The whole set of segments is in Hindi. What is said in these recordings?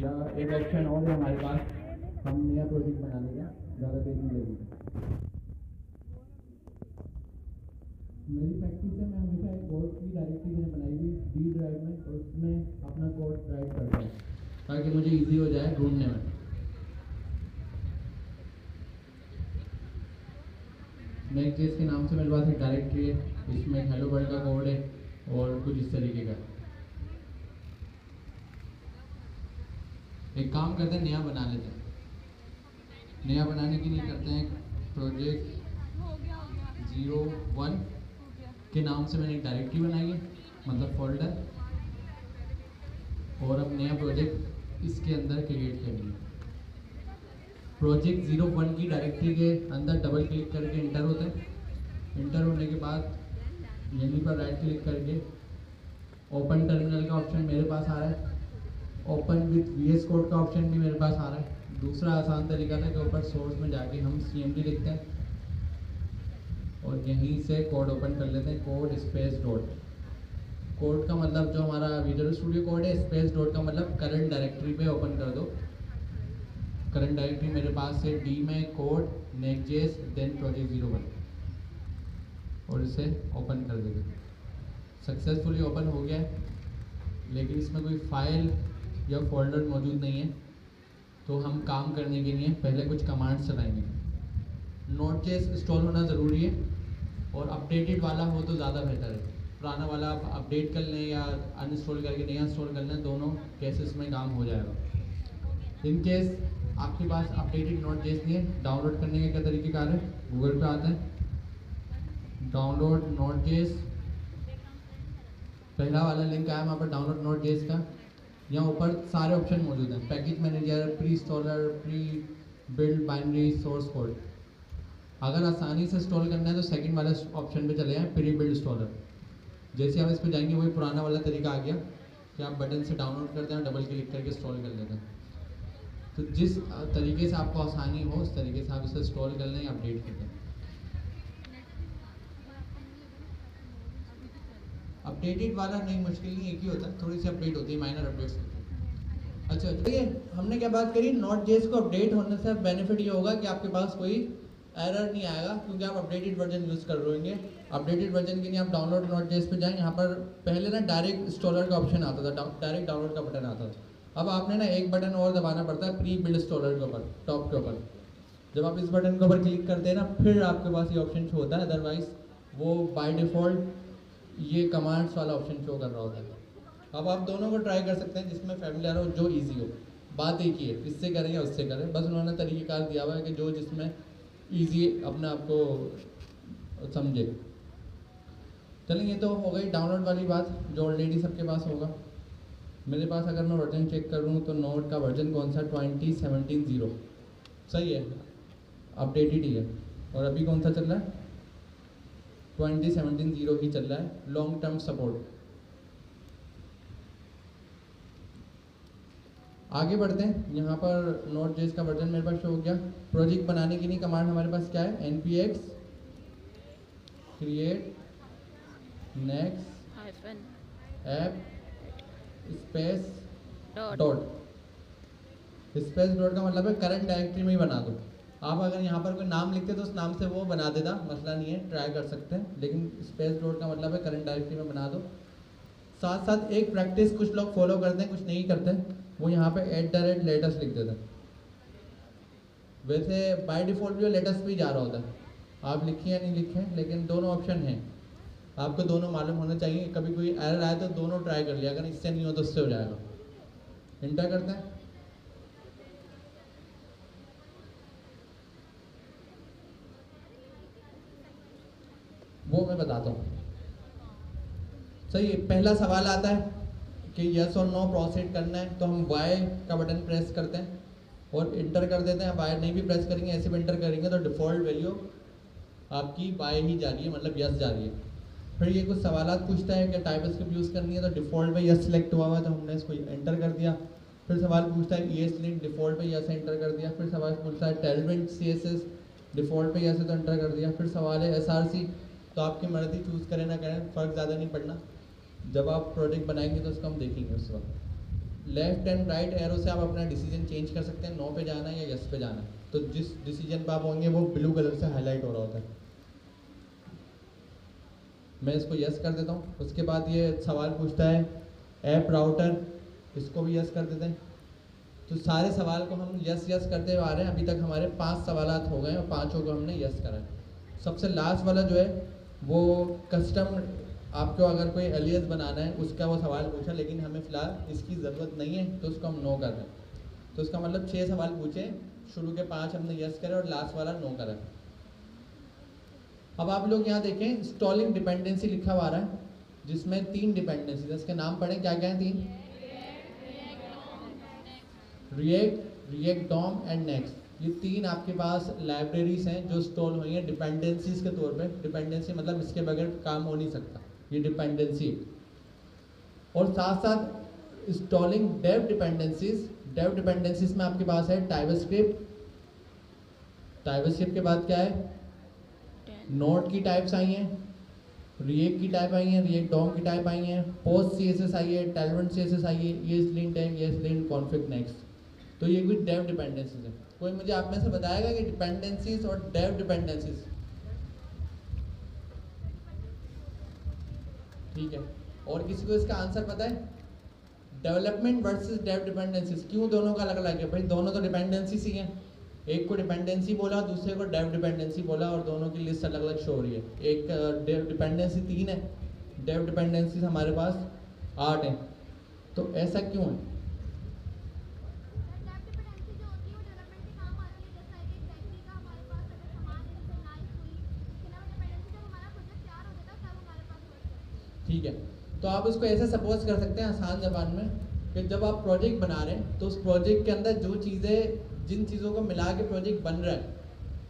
या एक ऑप्शन और है हमारे पास, हम नया प्रोजेक्ट बनाने का, ज़्यादा देर नहीं लगेगी। मेरी प्रैक्टिस है, मैं हमेशा एक कोड की डायरेक्टरी मैंने बनाई हुई डी ड्राइव में, और उसमें अपना कोड राइट करता हूँ ताकि मुझे इजी हो जाए ढूंढने में। नेक्स्ट.जेएस के नाम से मेरे पास एक डायरेक्टरी है, इसमें हेलो वर्ल्ड का कोड है और कुछ इस तरीके का। एक काम करते हैं, नया बना लेते हैं। नया बनाने के लिए करते हैं प्रोजेक्ट 01 के नाम से मैंने एक डायरेक्टरी बनाई है, मतलब फोल्डर, और अब नया प्रोजेक्ट इसके अंदर क्रिएट करेंगे। प्रोजेक्ट 01 की डायरेक्टरी के अंदर डबल क्लिक करके इंटर होते हैं। इंटर होने के बाद यहीं पर राइट क्लिक करके ओपन टर्मिनल का ऑप्शन मेरे पास आ रहा है, ओपन विथ VS कोड का ऑप्शन भी मेरे पास आ रहा है। दूसरा आसान तरीका था कि ऊपर सोर्स में जाके हम CMD लिखते हैं और यहीं से कोड ओपन कर लेते हैं, कोड स्पेस डॉट। कोड का मतलब जो हमारा विजुअल स्टूडियो कोड है, स्पेस डॉट का मतलब करंट डायरेक्टरी पे ओपन कर दो। करंट डायरेक्टरी मेरे पास है D में कोड नेक्स्ट.जेएस देन प्रोजेक्ट 01, और इसे ओपन कर देंगे। सक्सेसफुली ओपन हो गया है, लेकिन इसमें कोई फाइल या फोल्डर मौजूद नहीं है, तो हम काम करने के लिए पहले कुछ कमांड्स चलाएंगे। नोड.जेएस इंस्टॉल होना ज़रूरी है, और अपडेटेड वाला हो तो ज़्यादा बेहतर है। पुराना वाला आप अपडेट कर लें या अनइंस्टॉल करके नया इंस्टॉल कर लें, दोनों केसेस में काम हो जाएगा। इन केस आपके पास अपडेटेड नोड.जेएस नहीं है, डाउनलोड करने के क्या तरीक़ेकार है, गूगल पे आते हैं, डाउनलोड नोड.जेएस, पहला वाला लिंक आया वहाँ पर डाउनलोड नोड.जेएस का। यहाँ ऊपर सारे ऑप्शन मौजूद हैं, package manager, pre installer, pre build, binary, source code. अगर आसानी से इंस्टॉल करना है तो सेकंड वाले ऑप्शन पे चले जाएं, प्री बिल्ड इंस्टॉलर। जैसे आप इस पर जाएंगे वही पुराना वाला तरीका आ गया कि आप बटन से डाउनलोड करते हैं, डबल क्लिक करके इंस्टॉल कर लेते हैं। तो जिस तरीके से आपको आसानी हो उस तरीके से आप इसे इंस्टॉल कर लें या अपडेट कर लें। अपडेटेड वाला नहीं, मुश्किल नहीं, एक ही होता है, थोड़ी सी अपडेट होती है, माइनर अपडेट्स होती है। अच्छा देखिए, हमने क्या बात करी, नोड.जेएस को अपडेट होने से बेनिफिट ये होगा कि आपके पास कोई एरर नहीं आएगा, क्योंकि आप अपडेटेड वर्जन यूज़ कर रहे होंगे। अपडेटेड वर्जन के लिए आप डाउनलोड नोड.जेएस पे जाएं, यहाँ पर पहले ना डायरेक्ट इंस्टॉलर का ऑप्शन आता था, डायरेक्ट डाउनलोड का बटन आता था। अब आपने ना एक बटन और दबाना पड़ता है, प्री बिल्ड इंस्टॉलर के ऊपर, टॉप के ऊपर। जब आप इस बटन के ऊपर क्लिक करते हैं ना, फिर आपके पास ये ऑप्शन शो होता है, अदरवाइज वो बाय डिफ़ॉल्ट ये कमांड्स वाला ऑप्शन शो कर रहा होता है। अब आप दोनों को ट्राई कर सकते हैं, जिसमें फैमिलियर हो, जो इजी हो। बात एक ही है, इससे करें या उससे करें, बस उन्होंने तरीक़ेकार दिया हुआ है कि जो जिसमें इजी अपने आप को समझे। चलिए, ये तो हो गई डाउनलोड वाली बात, जो ऑलरेडी सबके पास होगा। मेरे पास अगर मैं वर्जन चेक करूँ तो नोड का वर्जन कौन सा, 2017.0 सही है, अपडेटेड ही है। और अभी कौन सा चल रहा है, 2017.0 ही चल रहा है, लॉन्ग टर्म सपोर्ट। आगे बढ़ते हैं, यहाँ पर नोड.जेएस का वर्जन मेरे पास शो हो गया। प्रोजेक्ट बनाने के लिए कमांड हमारे पास क्या है, npx create next app space dot. Space dot का मतलब है करंट डायरेक्टरी में ही बना दो। आप अगर यहाँ पर कोई नाम लिखते तो उस नाम से वो बना देता, मसला नहीं है, ट्राई कर सकते हैं, लेकिन स्पेस डॉट का मतलब है करंट डायरेक्टरी में बना दो। साथ साथ एक प्रैक्टिस कुछ लोग फॉलो करते हैं, कुछ नहीं करते, वो यहाँ पे @लेटेस्ट लिख देते हैं। वैसे बाय डिफ़ॉल्ट जो लेटेस्ट भी जा रहा होता है, आप लिखें या नहीं लिखें, लेकिन दोनों ऑप्शन हैं, आपको दोनों मालूम होना चाहिए। कभी कोई एरर आए तो दोनों ट्राई कर लिया, अगर इससे नहीं हो तो उससे हो जाएगा। इंटर करते हैं, वो मैं बताता हूँ। सही है, पहला सवाल आता है कि यस और नो प्रोसीड करना है, तो हम वाई का बटन प्रेस करते हैं और इंटर कर देते हैं। वाई नहीं भी प्रेस करेंगे, ऐसे भी इंटर करेंगे तो डिफ़ॉल्ट वैल्यू आपकी वाई ही जा रही है, मतलब यस जा रही है। फिर ये कुछ सवाल पूछता है कि टाइपस्क्रिप्ट यूज़ करनी है, तो डिफ़ॉल्ट पे यस सिलेक्ट हुआ हुआ है, तो हमने इसको एंटर कर दिया। फिर सवाल पूछता है ESLint, डिफ़ॉल्ट पे यस एंटर कर दिया। फिर सवाल पूछता है Tailwind CSS, डिफ़ॉल्ट पे यस है तो एंटर कर दिया। फिर सवाल है SRC, तो आपकी मर्ज़ी, चूज़ करें ना करें, फ़र्क ज़्यादा नहीं पड़ना। जब आप प्रोजेक्ट बनाएंगे तो उसको हम देखेंगे उस वक्त। लेफ्ट एंड राइट एरो से आप अपना डिसीजन चेंज कर सकते हैं, नो पे जाना है या यस पे जाना है। तो जिस डिसीजन पे आप होंगे वो ब्लू कलर से हाईलाइट हो रहा होता है। मैं इसको यस कर देता हूँ। उसके बाद ये सवाल पूछता है ऐप राउटर, इसको भी यस कर देते हैं। तो सारे सवाल को हम यस यस करते हुए आ रहे हैं। अभी तक हमारे 5 सवालात हो गए और 5 को हमने यस करा है। सबसे लास्ट वाला जो है वो कस्टम, आपको अगर कोई एलियस बनाना है उसका वो सवाल पूछा, लेकिन हमें फ़िलहाल इसकी ज़रूरत नहीं है तो उसको हम नो कर रहे हैं। तो इसका मतलब 6 सवाल पूछे, शुरू के 5 हमने यस करे और लास्ट वाला नो करा। अब आप लोग यहाँ देखें, इंस्टॉलिंग डिपेंडेंसी लिखा हुआ आ रहा है जिसमें 3 डिपेंडेंसी है। इसके नाम पढ़ें, क्या क्या हैं 3? React, DOM and next. ये 3 आपके पास लाइब्रेरीज हैं जो इंस्टॉल हुई हैं डिपेंडेंसीज के तौर पे। डिपेंडेंसी मतलब इसके बगैर काम हो नहीं सकता, ये डिपेंडेंसी। और साथ साथ installing dev dependencies. Dev dependencies में आपके पास है टाइपस्क्रिप्ट। टाइपस्क्रिप्ट के बाद क्या है? नोड की टाइप्स आई हैं, रिएक्ट की टाइप आई है, रिएक्ट डॉम की टाइप आई है, पोस्ट सीएसएस आई है, टेलवेंट सीएसएस आई है, ये लिंट है, ये लिंट कॉन्फिग नेक्स्ट। तो ये कुछ डेव डिपेंडेंसीज है। कोई मुझे आप में से बताएगा कि डिपेंडेंसीज और डेव डिपेंडेंसीज? ठीक है, और किसी को इसका आंसर पता है? डेवलपमेंट वर्सेस डेव डिपेंडेंसीज, क्यों दोनों का अलग अलग है? भाई दोनों तो डिपेंडेंसीज ही हैं। एक को डिपेंडेंसी बोला, दूसरे को डेव डिपेंडेंसी बोला, और दोनों की लिस्ट अलग अलग शो हो रही है। एक डेव डिपेंडेंसी 3 है, डेव डिपेंडेंसी हमारे पास 8 हैं। तो ऐसा क्यों है? ठीक है, तो आप इसको ऐसे सपोज कर सकते हैं आसान ज़बान में कि जब आप प्रोजेक्ट बना रहे हैं तो उस प्रोजेक्ट के अंदर जो चीज़ें, जिन चीज़ों को मिला के प्रोजेक्ट बन रहा है,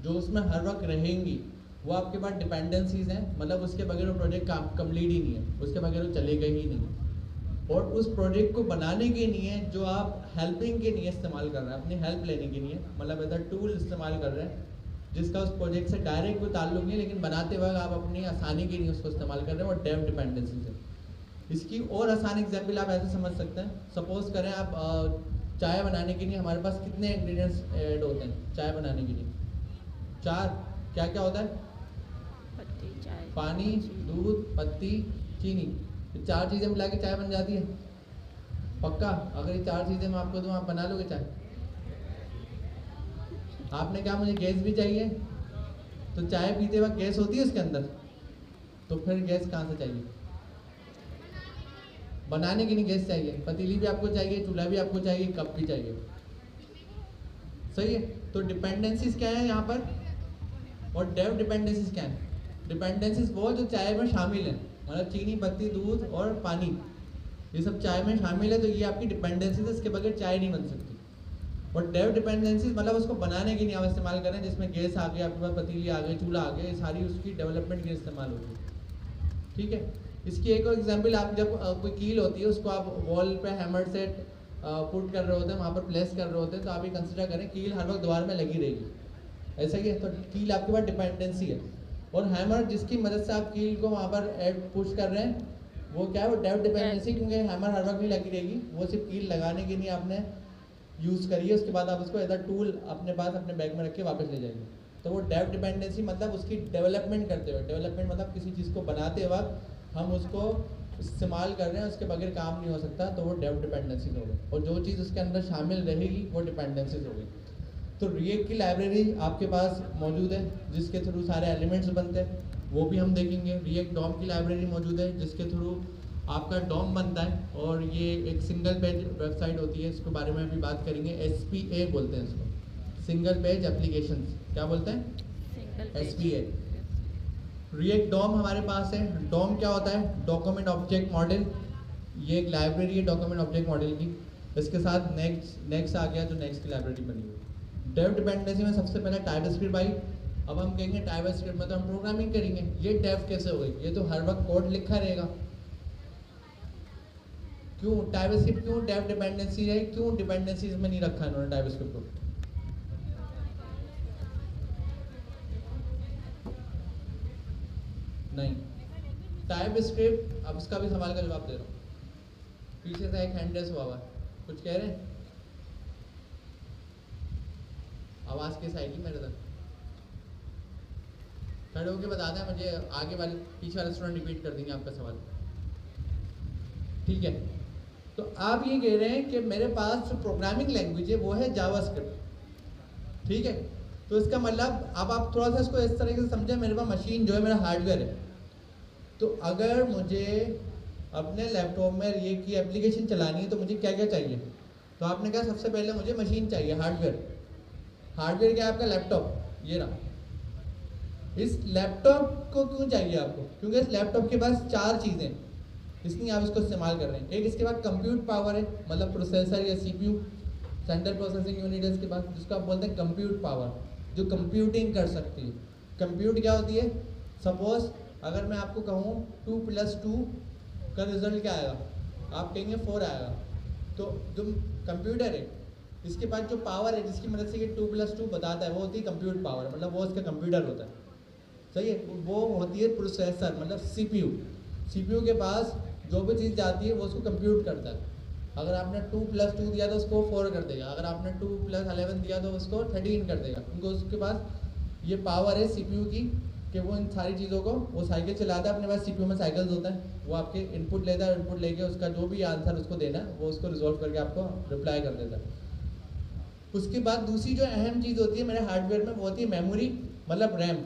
जो उसमें हर वक्त रहेंगी, वो आपके पास डिपेंडेंसीज हैं। मतलब उसके बगैर वो प्रोजेक्ट कंप्लीट ही नहीं है, उसके बगैर वो चलेगा ही नहीं। और उस प्रोजेक्ट को बनाने के लिए जो आप हेल्पिंग के लिए इस्तेमाल कर रहे हैं, अपनी हेल्प लेने के लिए, मतलब एज अ टूल इस्तेमाल कर रहे हैं जिसका उस प्रोजेक्ट से डायरेक्ट कोई ताल्लुक नहीं, लेकिन बनाते वक्त आप अपनी आसानी के लिए उसको इस्तेमाल कर रहे हैं, और डेव डिपेंडेंसीज है। इसकी और आसान एग्जाम्पल आप ऐसे समझ सकते हैं। सपोज करें आप चाय बनाने के लिए हमारे पास कितने इंग्रेडिएंट्स ऐड होते हैं चाय बनाने के लिए? 4। क्या क्या होता है? पत्ती, चाय, पानी, दूध, पत्ती, चीनी। ये 4 चीज़ें मिला के चाय बन जाती है। पक्का? अगर ये 4 चीज़ें मैं आपको दूँ, आप बना लोगे चाय? आपने क्या, मुझे गैस भी चाहिए? तो चाय पीते वक्त गैस होती है उसके अंदर, तो फिर गैस कहाँ से चाहिए? बनाने के लिए गैस चाहिए। पतीली भी आपको चाहिए, चूल्हा भी आपको चाहिए, कप भी चाहिए। सही है। तो डिपेंडेंसीज क्या है यहाँ पर, और डेव डिपेंडेंसीज क्या है? डिपेंडेंसीज वो जो चाय में शामिल है, मतलब चीनी, पत्ती, दूध और पानी, ये सब चाय में शामिल है। तो ये आपकी डिपेंडेंसीज है, इसके बगैर चाय नहीं बन सकती। और डेव डिपेंडेंसीज मतलब उसको बनाने के लिए आप इस्तेमाल करें, जिसमें गैस आ गई, आपके पास पतीली आ गई, चूल्हा आ गया, ये सारी उसकी डेवलपमेंट के लिए इस्तेमाल होगी। ठीक है। इसकी एक और एग्जांपल, आप जब कोई कील होती है उसको आप वॉल पे हैमर से पुट कर रहे होते हैं, वहाँ पर प्लेस कर रहे होते हैं, तो आप ये कंसिडर करें कील हर वक्त दीवार में लगी रहेगी, ऐसा ही है। तो कील आपके पास डिपेंडेंसी है, और हैमर जिसकी मदद से आप कील को वहाँ पर पुश कर रहे हैं, वो क्या है? वो डेव डिपेंडेंसी, क्योंकि हैमर हर वक्त नहीं लगी रहेगी, वो सिर्फ कील लगाने के लिए आपने यूज़ करिए, उसके बाद आप उसको एज अ टूल अपने पास अपने बैग में रख के वापस ले जाएंगे। तो वो डेव डिपेंडेंसी मतलब उसकी डेवलपमेंट करते हुए, डेवलपमेंट मतलब किसी चीज़ को बनाते वक्त हम उसको इस्तेमाल कर रहे हैं, उसके बगैर काम नहीं हो सकता, तो वो डेव डिपेंडेंसीज हो गई। और जो चीज़ उसके अंदर शामिल रहेगी वो डिपेंडेंसीज हो गई। तो रिएक्ट की लाइब्रेरी आपके पास मौजूद है जिसके थ्रू सारे एलिमेंट्स बनते हैं, वो भी हम देखेंगे। रिएक्ट डॉम की लाइब्रेरी मौजूद है जिसके थ्रू आपका डॉम बनता है, और ये एक सिंगल पेज वेबसाइट होती है, इसके बारे में भी बात करेंगे। SPA बोलते हैं इसको, सिंगल पेज एप्लीकेशन। क्या बोलते हैं? SPA। रिएक्ट डॉम हमारे पास है। डॉम क्या होता है? Document object model. ये एक लाइब्रेरी है डॉक्यूमेंट ऑब्जेक्ट मॉडल की। इसके साथ नेक्स्ट आ गया, जो नेक्स्ट की लाइब्रेरी बनी हुई। डेव डिपेंडेंसी में सबसे पहले टाइपस्क्रिप्ट आई। अब हम कहेंगे टाइपस्क्रिप्ट में तो हम प्रोग्रामिंग करेंगे, ये डेव कैसे हो गई? ये तो हर वक्त कोड लिखा रहेगा। क्यों टाइपस्क्रिप्ट, क्यों डेव डिपेंडेंसी है, क्यों डिपेंडेंसीज में नहीं रखा इन्होंने टाइपस्क्रिप्ट को? नहीं, टाइपस्क्रिप्ट, अब इसका भी सवाल का जवाब दे रहा हूँ, पीछे से एक हैंड रेस हुआ है। कुछ कह रहे हैं? आवाज़ कैसे आएगी मेरे तक? खड़े होके बता दें, मुझे आगे वाले पीछे वाले स्टूडेंट रिपीट कर देंगे आपका सवाल। ठीक है, तो आप ये कह रहे हैं कि मेरे पास जो प्रोग्रामिंग लैंग्वेज है वो है जावास्क्रिप्ट। ठीक है, तो इसका मतलब अब आप थोड़ा सा इसको इस तरीके से समझें, मेरे पास मशीन जो है मेरा हार्डवेयर है। तो अगर मुझे अपने लैपटॉप में ये की एप्लीकेशन चलानी है तो मुझे क्या क्या चाहिए? तो आपने कहा सबसे पहले मुझे मशीन चाहिए, हार्डवेयर। हार्डवेयर क्या है आपका? लैपटॉप, ये रहा। इस लैपटॉप को क्यों चाहिए आपको? क्योंकि इस लैपटॉप के पास 4 चीज़ें, इसलिए आप इसको इस्तेमाल कर रहे हैं। एक, इसके बाद कंप्यूट पावर है, मतलब प्रोसेसर या सीपीयू, सेंट्रल प्रोसेसिंग यूनिट है इसके पास, जिसको आप बोलते हैं कंप्यूट पावर, जो कंप्यूटिंग कर सकती है। कंप्यूट क्या होती है? सपोज अगर मैं आपको कहूँ 2 + 2 का रिजल्ट क्या आएगा, आप कहेंगे 4 आएगा। तो जो कंप्यूटर है इसके पास जो पावर है जिसकी मदद से ये 2 + 2 बताता है वो होती है कंप्यूट पावर, मतलब वो उसका कंप्यूटर होता है। सही है, वो होती है प्रोसेसर, मतलब सीपीयू। सीपीयू के पास जो भी चीज़ जाती है वो उसको कंप्यूट करता है। अगर आपने 2 + 2 दिया तो उसको 4 कर देगा, अगर आपने 2 + 11 दिया तो उसको 13 कर देगा, क्योंकि उसके पास ये पावर है सीपीयू की कि वो इन सारी चीज़ों को, वो साइकिल चलाता है, अपने पास सीपीयू में साइकिल्स होता है, वो आपके इनपुट लेता है, इनपुट लेके उसका जो भी आंसर उसको देना है वो उसको रिजॉल्व करके आपको रिप्लाई कर देता है। उसके बाद दूसरी जो अहम चीज़ होती है मेरे हार्डवेयर में वो होती है मेमोरी, मतलब रैम,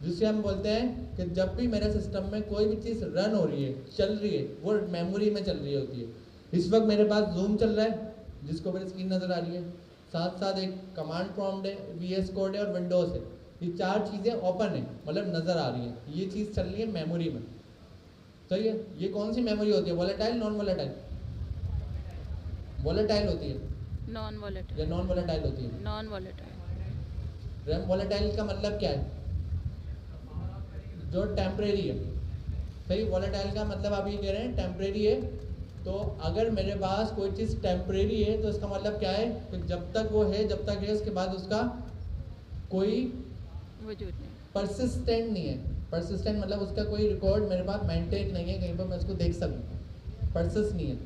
जिससे हम बोलते हैं कि जब भी मेरे सिस्टम में कोई भी चीज़ रन हो रही है, चल रही है, वो मेमोरी में चल रही होती है। इस वक्त मेरे पास जूम चल रहा है जिसको मेरी स्क्रीन नज़र आ रही है, साथ साथ एक कमांड प्रॉम्प्ट है, VS कोड है और विंडोज़ है। ये 4 चीज़ें ओपन है, मतलब नज़र आ रही है, ये चीज़ चल रही है मेमोरी में। सही है, ये कौन सी मेमोरी होती है? Volatile, non volatile? वोलेटाइल होती है नॉन वॉलेटाइल। या नॉन वोलेटाइल होती है? Non volatile. रैम वोलेटाइल का मतलब क्या है? जो टेम्परेरी है। सही, वोलेटाइल का मतलब आप ये कह रहे हैं टेम्परेरी है। तो अगर मेरे पास कोई चीज़ टेम्परेरी है तो इसका मतलब क्या है कि जब तक वो है, जब तक है, उसके बाद उसका कोई वजूद नहीं। परसिस्टेंट नहीं है। परसिस्टेंट मतलब उसका कोई रिकॉर्ड मेरे पास मेंटेन नहीं है, कहीं पर मैं उसको देख सकूँ, परसिस्ट नहीं है,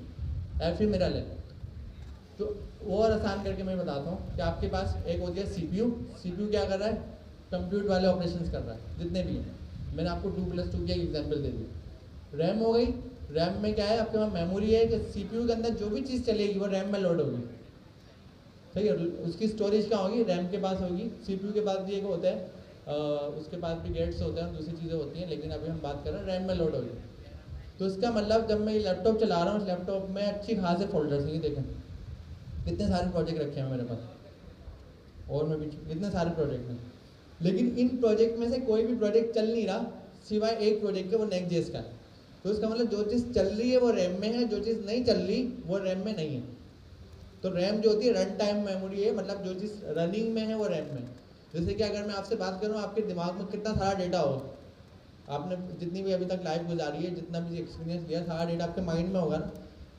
एफिमेरल है। तो और आसान करके मैं बताता हूँ कि आपके पास एक होती है सीपीयू। सीपीयू क्या कर रहा है? कंप्यूट वाले ऑपरेशंस कर रहा है जितने भी हैं। मैंने आपको 2 + 2 की एग्जांपल दे दी। रैम हो गई, रैम में क्या है? आपके पास मेमोरी है कि सीपीयू के अंदर जो भी चीज़ चलेगी वो रैम में लोड होगी। सही है, उसकी स्टोरेज क्या होगी? रैम के पास होगी। सीपीयू के पास भी एक होता है, उसके पास भी गेट्स होते हैं, दूसरी चीज़ें होती हैं, लेकिन अभी हम बात कर रहे हैं रैम में लोड होगी। तो इसका मतलब जब मैं ये लैपटॉप चला रहा हूँ, इस लैपटॉप में अच्छी खासे फोल्डर्स हैं, ये देखें कितने सारे प्रोजेक्ट रखे हैं मेरे पास, और मैं भी कितने सारे प्रोजेक्ट हैं। लेकिन इन प्रोजेक्ट में से कोई भी प्रोजेक्ट चल नहीं रहा सिवाय एक प्रोजेक्ट के, वो नेक्स्ट.js का है। तो इसका मतलब जो चीज़ चल रही है वो रैम में है, जो चीज़ नहीं चल रही वो रैम में नहीं है। तो रैम जो होती है रन टाइम मेमोरी है, मतलब जो चीज़ रनिंग में है वो रैम में। जैसे कि अगर मैं आपसे बात करूँ, आपके दिमाग में कितना सारा डेटा होगा, आपने जितनी भी अभी तक लाइफ गुजारी है, जितना भी एक्सपीरियंस लिया, सारा डेटा आपके माइंड में होगा ना।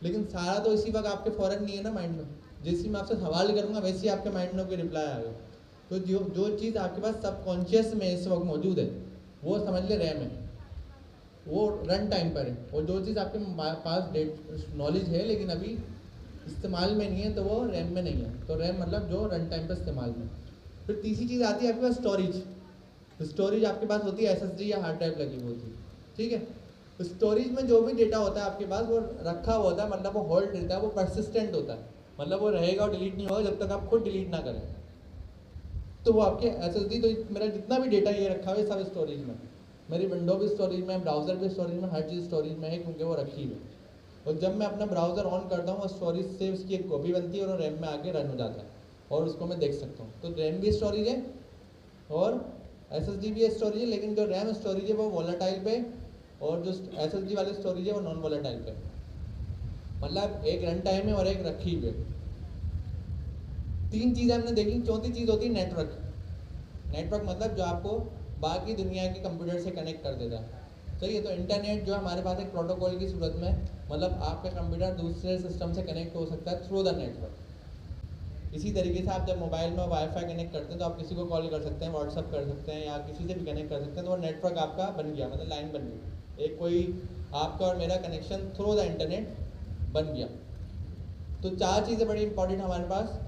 लेकिन सारा तो इसी वक्त आपके फ़ौरन नहीं है ना माइंड में। जैसे मैं आपसे सवाल करूँगा वैसे ही आपके माइंड में कोई रिप्लाई आएगा। तो जो चीज़ आपके पास सबकॉन्शियस में इस वक्त मौजूद है वो समझ ले रैम है, वो रन टाइम पर है। और जो चीज़ आपके पास नॉलेज है लेकिन अभी इस्तेमाल में नहीं है तो वो रैम में नहीं है। तो रैम मतलब जो रन टाइम पर इस्तेमाल में। फिर तीसरी चीज़ आती है आपके पास स्टोरेज। स्टोरेज आपके पास होती है SSD या हार्ड ड्राइव लगी हुई होती है। ठीक है, तो स्टोरेज में जो भी डेटा होता है आपके पास वो रखा हुआ होता है, मतलब वो होल्ड रहता है, वो परसिस्टेंट होता है, मतलब वो रहेगा और डिलीट नहीं होगा जब तक आप खुद डिलीट ना करें। तो वो आपके SSD, तो मेरा जितना भी डेटा ये रखा हुआ है सब स्टोरेज में, मेरी विंडो भी स्टोरेज में, ब्राउज़र भी स्टोरेज में, हर चीज़ स्टोरेज में है क्योंकि वो रखी है। और जब मैं अपना ब्राउज़र ऑन करता हूँ स्टोरेज से उसकी एक कॉपी बनती है और रैम में आके रन हो जाता है और उसको मैं देख सकता हूँ। तो रैम भी स्टोरेज है और SSD भी स्टोरेज है, लेकिन जो रैम स्टोरेज है वो वोलेटाइल पे और जो SSD वाली स्टोरेज है वो नॉन वोलेटाइल पे। मतलब एक रन टाइम है और एक रखी हुई है। 3 चीज़ें हमने देखी। चौथी चीज़ होती है नेटवर्क। नेटवर्क मतलब जो आपको बाकी दुनिया के कंप्यूटर से कनेक्ट कर देता है। सही है, तो इंटरनेट जो हमारे पास एक प्रोटोकॉल की सूरत में, मतलब आपका कंप्यूटर दूसरे सिस्टम से कनेक्ट हो सकता है थ्रू द नेटवर्क। इसी तरीके से आप जब मोबाइल में वाईफाई कनेक्ट करते हैं तो आप किसी को कॉल कर सकते हैं, व्हाट्सअप कर सकते हैं या किसी से भी कनेक्ट कर सकते हैं। तो वो नेटवर्क आपका बन गया, मतलब लाइन बन गई, एक कोई आपका और मेरा कनेक्शन थ्रू द इंटरनेट बन गया। तो 4 चीज़ें बड़ी इंपॉर्टेंट हमारे पास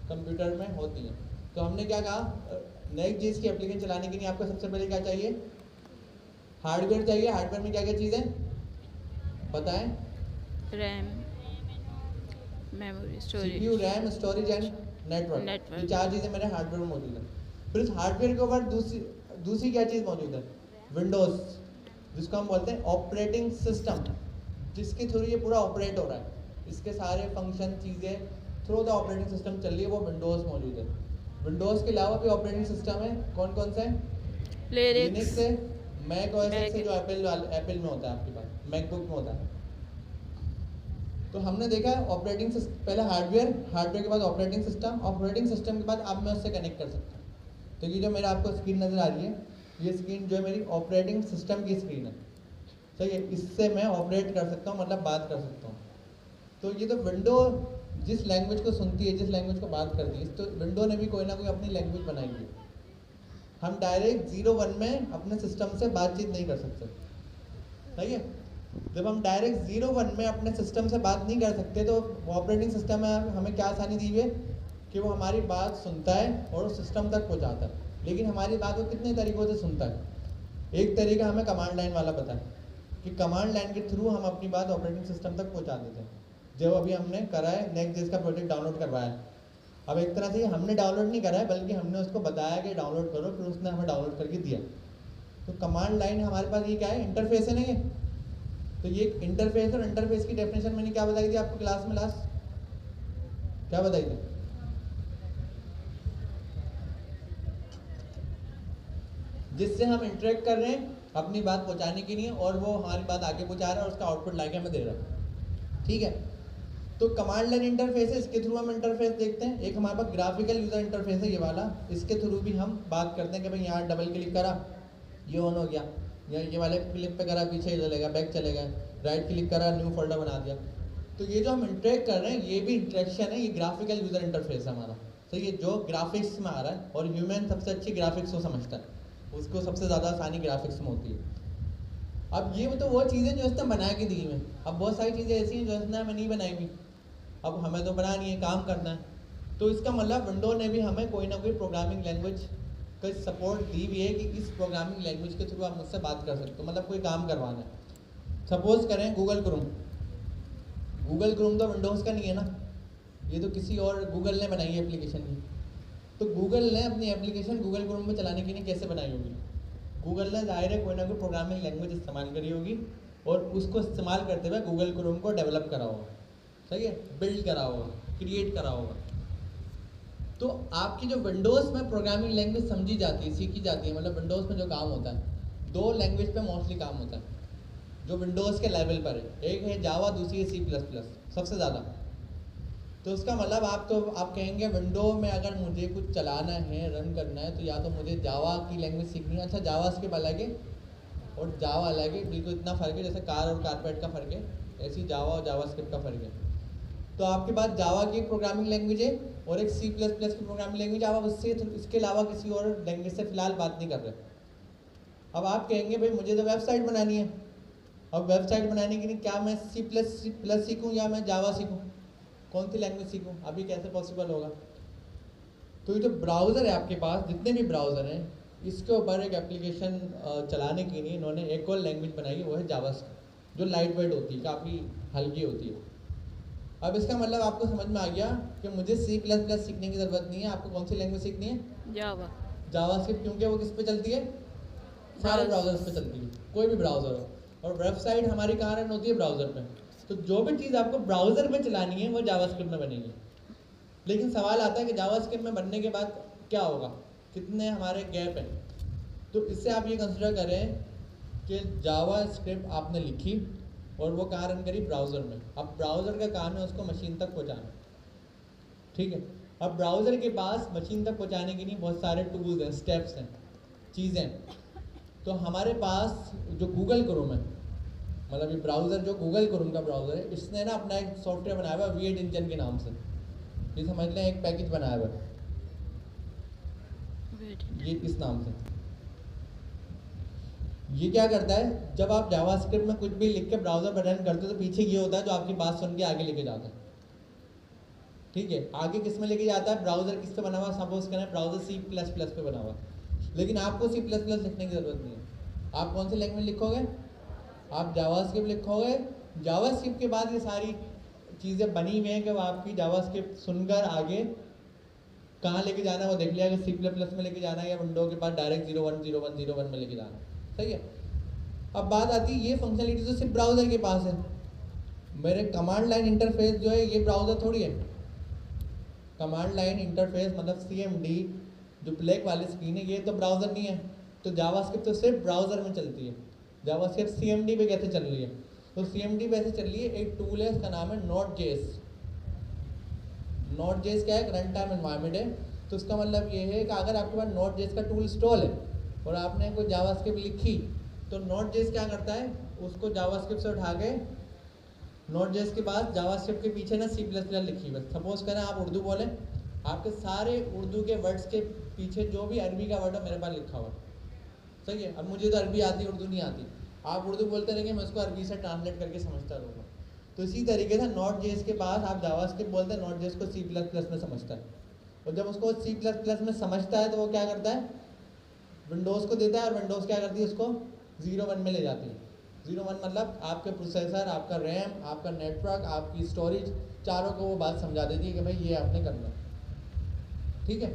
कंप्यूटर में होती हैं। तो हमने क्या कहा, Next.js की एप्लीकेशन चलाने के लिए आपको सबसे पहले क्या चाहिए, हार्डवेयर चाहिए। हार्डवेयर में क्या क्या चीज़ें बताएं? RAM, memory, storage, CPU, RAM, storage and network. ये 4 चीज़ें मेरे हार्डवेयर में मौजूद है। फिर इस हार्डवेयर के ऊपर दूसरी क्या चीज़ मौजूद है, विंडोज़, जिसको हम बोलते हैं ऑपरेटिंग सिस्टम, जिसके थ्रू ये पूरा ऑपरेट हो रहा है। इसके सारे फंक्शन चीज़ें थ्रू द ऑपरेटिंग सिस्टम चल रही है, वो विंडोज़ मौजूद है। विंडोज़ के अलावा भी ऑपरेटिंग सिस्टम है, कौन कौन सा है? लिनक्स है, मैक OS X है जो एप्पल में होता है, आपके पास मैकबुक में होता है। तो हमने देखा ऑपरेटिंग पहले हार्डवेयर के बाद ऑपरेटिंग सिस्टम के बाद अब मैं उससे कनेक्ट कर सकता हूँ। तो ये जो मेरा आपको स्क्रीन नज़र आ रही है, ये स्क्रीन जो है मेरी ऑपरेटिंग सिस्टम की स्क्रीन है, सही है। इससे मैं ऑपरेट कर सकता हूँ, मतलब बात कर सकता हूँ। तो ये तो विंडो जिस लैंग्वेज को सुनती है, जिस लैंग्वेज को बात करती है, तो विंडो ने भी कोई ना कोई अपनी लैंग्वेज बनाई है। हम डायरेक्ट 0-1 में अपने सिस्टम से बातचीत नहीं कर सकते, सही है। जब हम डायरेक्ट 0-1 में अपने सिस्टम से बात नहीं कर सकते, तो ऑपरेटिंग सिस्टम में हमें क्या आसानी दी हुई है कि वो हमारी बात सुनता है और उस सिस्टम तक पहुंचाता है। लेकिन हमारी बात वो कितने तरीक़ों से सुनता है? एक तरीका हमें कमांड लाइन वाला पता है कि कमांड लाइन के थ्रू हम अपनी बात ऑपरेटिंग सिस्टम तक पहुँचा देते हैं। जो अभी हमने करा है, Next.js का प्रोजेक्ट डाउनलोड करवाया है। अब एक तरह से हमने डाउनलोड नहीं करा है, बल्कि हमने उसको बताया कि डाउनलोड करो, फिर उसने हमें डाउनलोड करके दिया। तो कमांड लाइन हमारे पास ये क्या है, इंटरफेस है ना ये। तो ये इंटरफेस, और इंटरफेस की डेफिनेशन मैंने क्या बताई थी आपको क्लास में लास्ट, क्या बताई थी? जिससे हम इंटरेक्ट कर रहे हैं अपनी बात पहुंचाने के लिए, और वो हमारी बात आगे पहुंचा रहा है और उसका आउटपुट लाके हमें दे रहा है, ठीक है। तो कमांड लाइन इंटरफेस है, इसके थ्रू हम इंटरफेस देखते हैं। एक हमारे पास ग्राफिकल यूजर इंटरफेस है, ये वाला, इसके थ्रू भी हम बात करते हैं कि भाई यहाँ डबल क्लिक करा, ये ऑन हो गया, या ये वाले क्लिक पे करा, पीछे चलेगा, बैक चलेगा, राइट क्लिक करा, न्यू फोल्डर बना दिया। तो ये जो हम इंटरेक्ट कर रहे हैं, ये भी इंटरेक्शन है, ये ग्राफिकल यूजर इंटरफेस है हमारा। तो ये जो ग्राफिक्स में आ रहा है, और ह्यूमन सबसे अच्छी ग्राफिक्स को समझता है, उसको सबसे ज़्यादा आसानी ग्राफिक्स में होती है। अब ये तो वो चीज़ें जो इसने बना के दी हुई, अब बहुत सारी चीज़ें ऐसी हैं जो इसने हमें नहीं बनाई हुई, अब हमें तो बनानी है, काम करना है। तो इसका मतलब विंडो ने भी हमें कोई ना कोई प्रोग्रामिंग लैंग्वेज का सपोर्ट दी हुई है कि इस प्रोग्रामिंग लैंग्वेज के थ्रू आप मुझसे बात कर सकते हो, मतलब कोई काम करवाना है। सपोज करें गूगल क्रोम तो विंडोज़ का नहीं है ना, ये तो किसी और गूगल ने बनाई है एप्लीकेशन की। तो गूगल ने अपनी एप्लीकेशन गूगल क्रोम में चलाने के लिए कैसे बनाई होगी? गूगल ने जाहिर है कोई ना कोई प्रोग्रामिंग लैंग्वेज इस्तेमाल करी होगी, और उसको इस्तेमाल करते हुए गूगल क्रोम को डेवलप करा होगा, सही है, बिल्ड करा होगा, क्रिएट करा होगा। तो आपकी जो विंडोज़ में प्रोग्रामिंग लैंग्वेज समझी जाती है, सीखी जाती है, मतलब विंडोज़ में जो काम होता है, 2 लैंग्वेज पे मोस्टली काम होता है जो विंडोज़ के लेवल पर है। एक है जावा, दूसरी है C++, सबसे ज़्यादा। तो उसका मतलब आप कहेंगे विंडो में अगर मुझे कुछ चलाना है, रन करना है, तो या तो मुझे जावा की लैंग्वेज सीखनी है। अच्छा, जावा स्क्रिप्ट अलग है और जावा अलग है, बिल्कुल इतना फ़र्क है जैसे कार और कारपेट का फ़र्क है, ऐसी जावा और जावा स्क्रिप्ट का फ़र्क है। तो आपके पास जावा की प्रोग्रामिंग लैंग्वेज है और एक C++ की प्रोग्रामिंग लैंग्वेज। आप उससे इसके अलावा किसी और लैंग्वेज से फ़िलहाल बात नहीं कर रहे। अब आप कहेंगे भाई मुझे तो वेबसाइट बनानी है, अब वेबसाइट बनाने के लिए क्या मैं C++ सीखूँ या मैं जावा सीखूँ, कौन सी लैंग्वेज सीखूँ? अभी कैसे पॉसिबल होगा? तो ये जो ब्राउज़र है आपके पास, जितने भी ब्राउज़र हैं, इसके ऊपर एक एप्लीकेशन चलाने के लिए इन्होंने एक और लैंग्वेज बनाई है, वो है जावास्क्रिप्ट, जो लाइट वेट होती है, काफ़ी हल्की होती है। अब इसका मतलब आपको समझ में आ गया कि मुझे C++ सीखने की ज़रूरत नहीं है। आपको कौन सी लैंग्वेज सीखनी है? जावास्क्रिप्ट, क्योंकि वो किस पे चलती है? सारे ब्राउज़र्स पे चलती है, कोई भी ब्राउज़र हो। और वेबसाइट हमारी कहाँ रन होती है? ब्राउज़र पे। तो जो भी चीज़ आपको ब्राउज़र पे चलानी है वो जावास्क्रिप्ट में बनेगी। लेकिन सवाल आता है कि जावास्क्रिप्ट में बनने के बाद क्या होगा, कितने हमारे गैप हैं? तो इससे आप ये कंसिडर करें कि जावास्क्रिप्ट आपने लिखी और वो कहाँ रन करी? ब्राउज़र में। अब ब्राउज़र का काम है उसको मशीन तक पहुँचाना, ठीक है। अब ब्राउज़र के पास मशीन तक पहुँचाने के लिए बहुत सारे टूल्स हैं, स्टेप्स हैं, चीज़ें। तो हमारे पास जो गूगल क्रोम है, मतलब ये ब्राउज़र जो गूगल क्रोम का ब्राउज़र है, इसने ना अपना एक सॉफ्टवेयर बनाया हुआ है V8 इंजन के नाम से। ये समझ लें एक पैकेज बनाया हुआ है ये इस नाम से। ये क्या करता है, जब आप जावास्क्रिप्ट में कुछ भी लिख के ब्राउज़र पर रन करते हो तो पीछे ये होता है जो आपकी बात सुन के आगे लेके जाता है। ठीक है, आगे किस में लेके जाता है, ब्राउज़र किस पे बना हुआ, सपोज करें ब्राउज़र C++ पे बना हुआ, लेकिन आपको C++ लिखने की ज़रूरत नहीं है। आप कौन सी लैंग्वेज लिखोगे, आप जावास्क्रिप्ट लिखोगे। जावास्क्रिप्ट के बाद ये सारी चीज़ें बनी हुई हैं कि वो आपकी जावास्क्रिप्ट सुनकर आगे कहाँ लेके जाना है वो देख लिया कि C++ में लेके जाना है या विंडो के पास डायरेक्ट 010101 में लेके जाना है, सही है। अब बात आती है ये फंक्शनलिटी तो सिर्फ ब्राउज़र के पास है, मेरे कमांड लाइन इंटरफेस जो है ये ब्राउज़र थोड़ी है। कमांड लाइन इंटरफेस मतलब CMD जो ब्लैक वाली स्क्रीन है ये तो ब्राउज़र नहीं है, तो जावास्क्रिप्ट तो सिर्फ ब्राउज़र में चलती है। जावास्क्रिप्ट CMD पे कैसे चल रही है, तो CMD पे ऐसे चल रही है, एक टूल है उसका नाम है Node.js। Node.js क्या है, रन टाइम एनवायरनमेंट है, तो उसका मतलब ये है कि अगर आपके पास Node.js का टूल इंस्टॉल है और आपने कोई जावास्क्रिप्ट लिखी तो Node.js क्या करता है, उसको जावास्क्रिप्ट से उठा के Node.js के बाद जावास्क्रिप्ट के पीछे ना C++ लिखी बस। सपोज करें आप उर्दू बोलें, आपके सारे उर्दू के वर्ड्स के पीछे जो भी अरबी का वर्ड है मेरे पास लिखा हुआ, सही है। अब मुझे तो अरबी आती, उर्दू नहीं आती, आप उर्दू बोलते रहेंगे मैं उसको अरबी से ट्रांसलेट करके समझता रहूँगा। तो इसी तरीके से Node.js के पास आप जावास्क्रिप्ट बोलते हैं, Node.js को C++ में समझता है, और जब उसको C++ में समझता है तो वो क्या करता है, विंडोज़ को देता है, और विंडोज़ क्या करती है उसको 01 में ले जाती है। 01 मतलब आपके प्रोसेसर, आपका रैम, आपका नेटवर्क, आपकी स्टोरेज, चारों को वो बात समझा देती है कि भाई ये आपने करना है, ठीक है।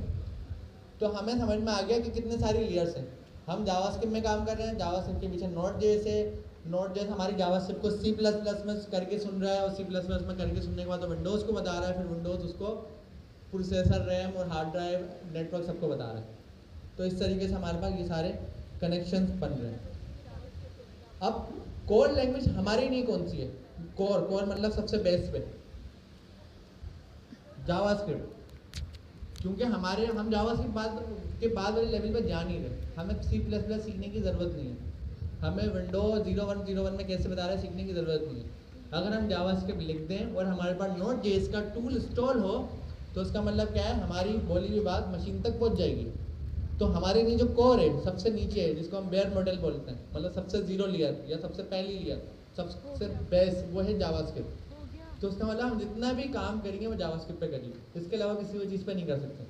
तो हमें समझ में आ गया कि कितने सारी लेयर्स हैं। हम जावास्क्रिप्ट में काम कर रहे हैं, जावास्क्रिप्ट के पीछे Node.js है, Node.js हमारी जावास्क्रिप्ट को C++ में करके सुन रहा है, और C++ में करके सुनने के बाद तो विंडोज़ को बता रहा है, फिर विंडोज़ उसको प्रोसेसर, रैम और हार्ड ड्राइव, नेटवर्क सबको बता रहा है। तो इस तरीके से हमारे पास ये सारे कनेक्शंस बन रहे हैं। अब कोर लैंग्वेज हमारी नहीं कौन सी है, कोर मतलब सबसे बेस्ट पे जावास्क्रिप्ट, क्योंकि हम जावास्क्रिप्ट के बाद वाले लेवल पे जा नहीं रहे, हमें C++ सीखने की ज़रूरत नहीं है, हमें विंडोज 01 में कैसे बता रहे हैं सीखने की ज़रूरत नहीं है। अगर हम जावास्क्रिप्ट लिख दें और हमारे पास Node.js का टूल इंस्टॉल हो तो उसका मतलब क्या है, हमारी बोली हुई बात मशीन तक पहुंच जाएगी। तो हमारे लिए जो कोर है सबसे नीचे है, जिसको हम बेयर मॉडल बोलते हैं, मतलब सबसे जीरो लेयर या सबसे पहली लेयर, सबसे बेस वो है जावास्क्रिप्ट। तो उसका मतलब हम जितना भी काम करेंगे वो जावास्क्रिप्ट पे करेंगे, इसके अलावा किसी भी चीज़ पे नहीं कर सकते।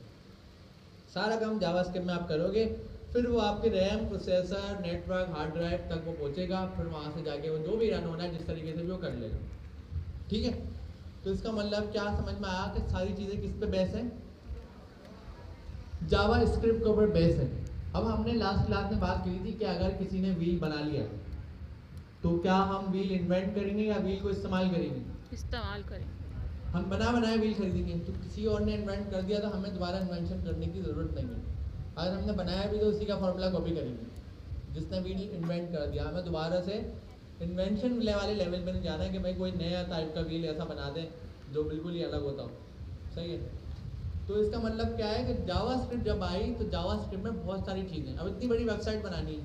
सारा काम जावास्क्रिप्ट में आप करोगे, फिर वो आपके RAM, processor, network, hard drive तक वो पहुंचेगा, फिर वहाँ से जाके वो जो भी रन होना है जिस तरीके से भी वो कर लेगा, ठीक है। तो इसका मतलब क्या समझ में आया कि सारी चीज़ें किस पे बेस हैं, जावा स्क्रिप्ट के ऊपर बेस है। अब हमने लास्ट क्लास में बात की थी कि अगर किसी ने व्हील बना लिया तो क्या हम व्हील इन्वेंट करेंगे या व्हील को इस्तेमाल करेंगे, इस्तेमाल करें। हम बनाए व्हील खरीदेंगे, तो किसी और ने इन्वेंट कर दिया तो हमें दोबारा इन्वेंशन करने की ज़रूरत नहीं है। अगर हमने बनाया भी तो उसी का फॉर्मूला कॉपी करेंगे, जिसने व्हील इन्वेंट कर दिया, हमें दोबारा से इन्वेंशन वाले लेवल पर नहीं जाना है कि भाई कोई नया टाइप का व्हील ऐसा बना दें जो बिल्कुल ही अलग होता हो, सही है। तो इसका मतलब क्या है कि जावास्क्रिप्ट जब आई तो जावास्क्रिप्ट में बहुत सारी चीज़ें, अब इतनी बड़ी वेबसाइट बनानी है,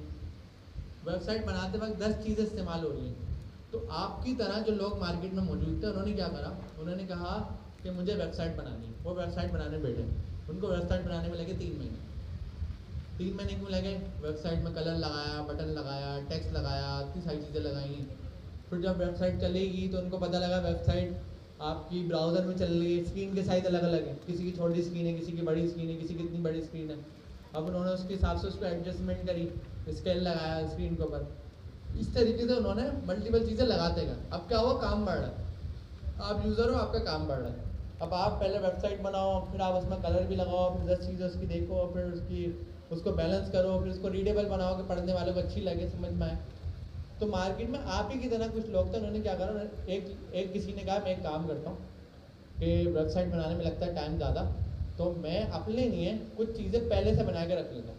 वेबसाइट बनाते वक्त 10 चीज़ें इस्तेमाल हो रही हैं, तो आपकी तरह जो लोग मार्केट में मौजूद थे उन्होंने क्या करा, उन्होंने कहा कि मुझे वेबसाइट बनानी है, वो वेबसाइट बनाने बैठे, उनको वेबसाइट बनाने में लगे 3 महीने। 3 महीने क्यों लगे, वेबसाइट में कलर लगाया, बटन लगाया, टेक्स्ट लगाया, इतनी सारी चीज़ें लगाई। फिर जब वेबसाइट चलेगी तो उनको पता लगा वेबसाइट आपकी ब्राउज़र में चल रही है, स्क्रीन के साइज़ अलग अलग है, किसी की छोटी स्क्रीन है, किसी की बड़ी स्क्रीन है, किसी की इतनी बड़ी स्क्रीन है। अब उन्होंने उसके हिसाब से उसको एडजस्टमेंट करी, स्केल लगाया स्क्रीन के ऊपर, इस तरीके से उन्होंने मल्टीपल चीज़ें लगाते गए। अब क्या हुआ, काम बढ़ रहा है, आप यूज़र हो, आपका काम बढ़ रहा है। अब आप पहले वेबसाइट बनाओ, फिर आप उसमें कलर भी लगाओ, फिर 10 चीज़ें उसकी देखो, फिर उसको बैलेंस करो, फिर उसको रीडेबल बनाओ कि पढ़ने वालों को अच्छी लगे, समझ में आए। तो मार्केट में आप ही की तरह कुछ लोग थे, उन्होंने क्या करा, एक किसी ने कहा मैं एक काम करता हूँ कि वेबसाइट बनाने में लगता है टाइम ज़्यादा, तो मैं अपने लिए कुछ चीज़ें पहले से बना के रख लेता हूँ।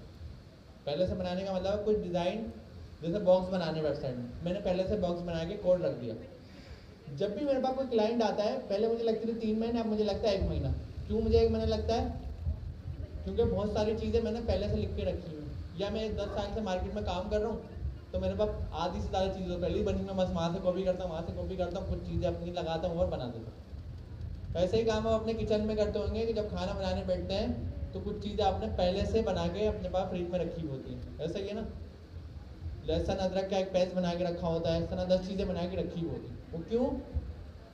पहले से बनाने का मतलब कुछ डिज़ाइन, जैसे बॉक्स बनाने वेबसाइट में, मैंने पहले से बॉक्स बना के कोड रख दिया। जब भी मेरे पास कोई क्लाइंट आता है, पहले मुझे लगती थी 3 महीने, अब मुझे लगता है 1 महीना। क्यों मुझे 1 महीना लगता है, क्योंकि बहुत सारी चीज़ें मैंने पहले से लिख के रखी हुई, या मैं 10 साल से मार्केट में काम कर रहा हूँ तो मेरे पास आधी से ज़्यादा चीज़ें पहले ही बनी, मैं बस वहाँ से कॉपी करता हूँ, वहाँ से कॉपी करता हूँ, कुछ चीज़ें अपनी लगाता हूँ और बना देता हूँ। ऐसे ही काम आप अपने किचन में करते होंगे कि जब खाना बनाने बैठते हैं तो कुछ चीज़ें आपने पहले से बना के अपने पास फ्रिज में रखी होती हैं, ऐसा ही है ना। लहसुन अदरक का एक पेस्ट बना के रखा होता है, इस तरह 10 चीज़ें बना के रखी होती हैं। वो क्यों,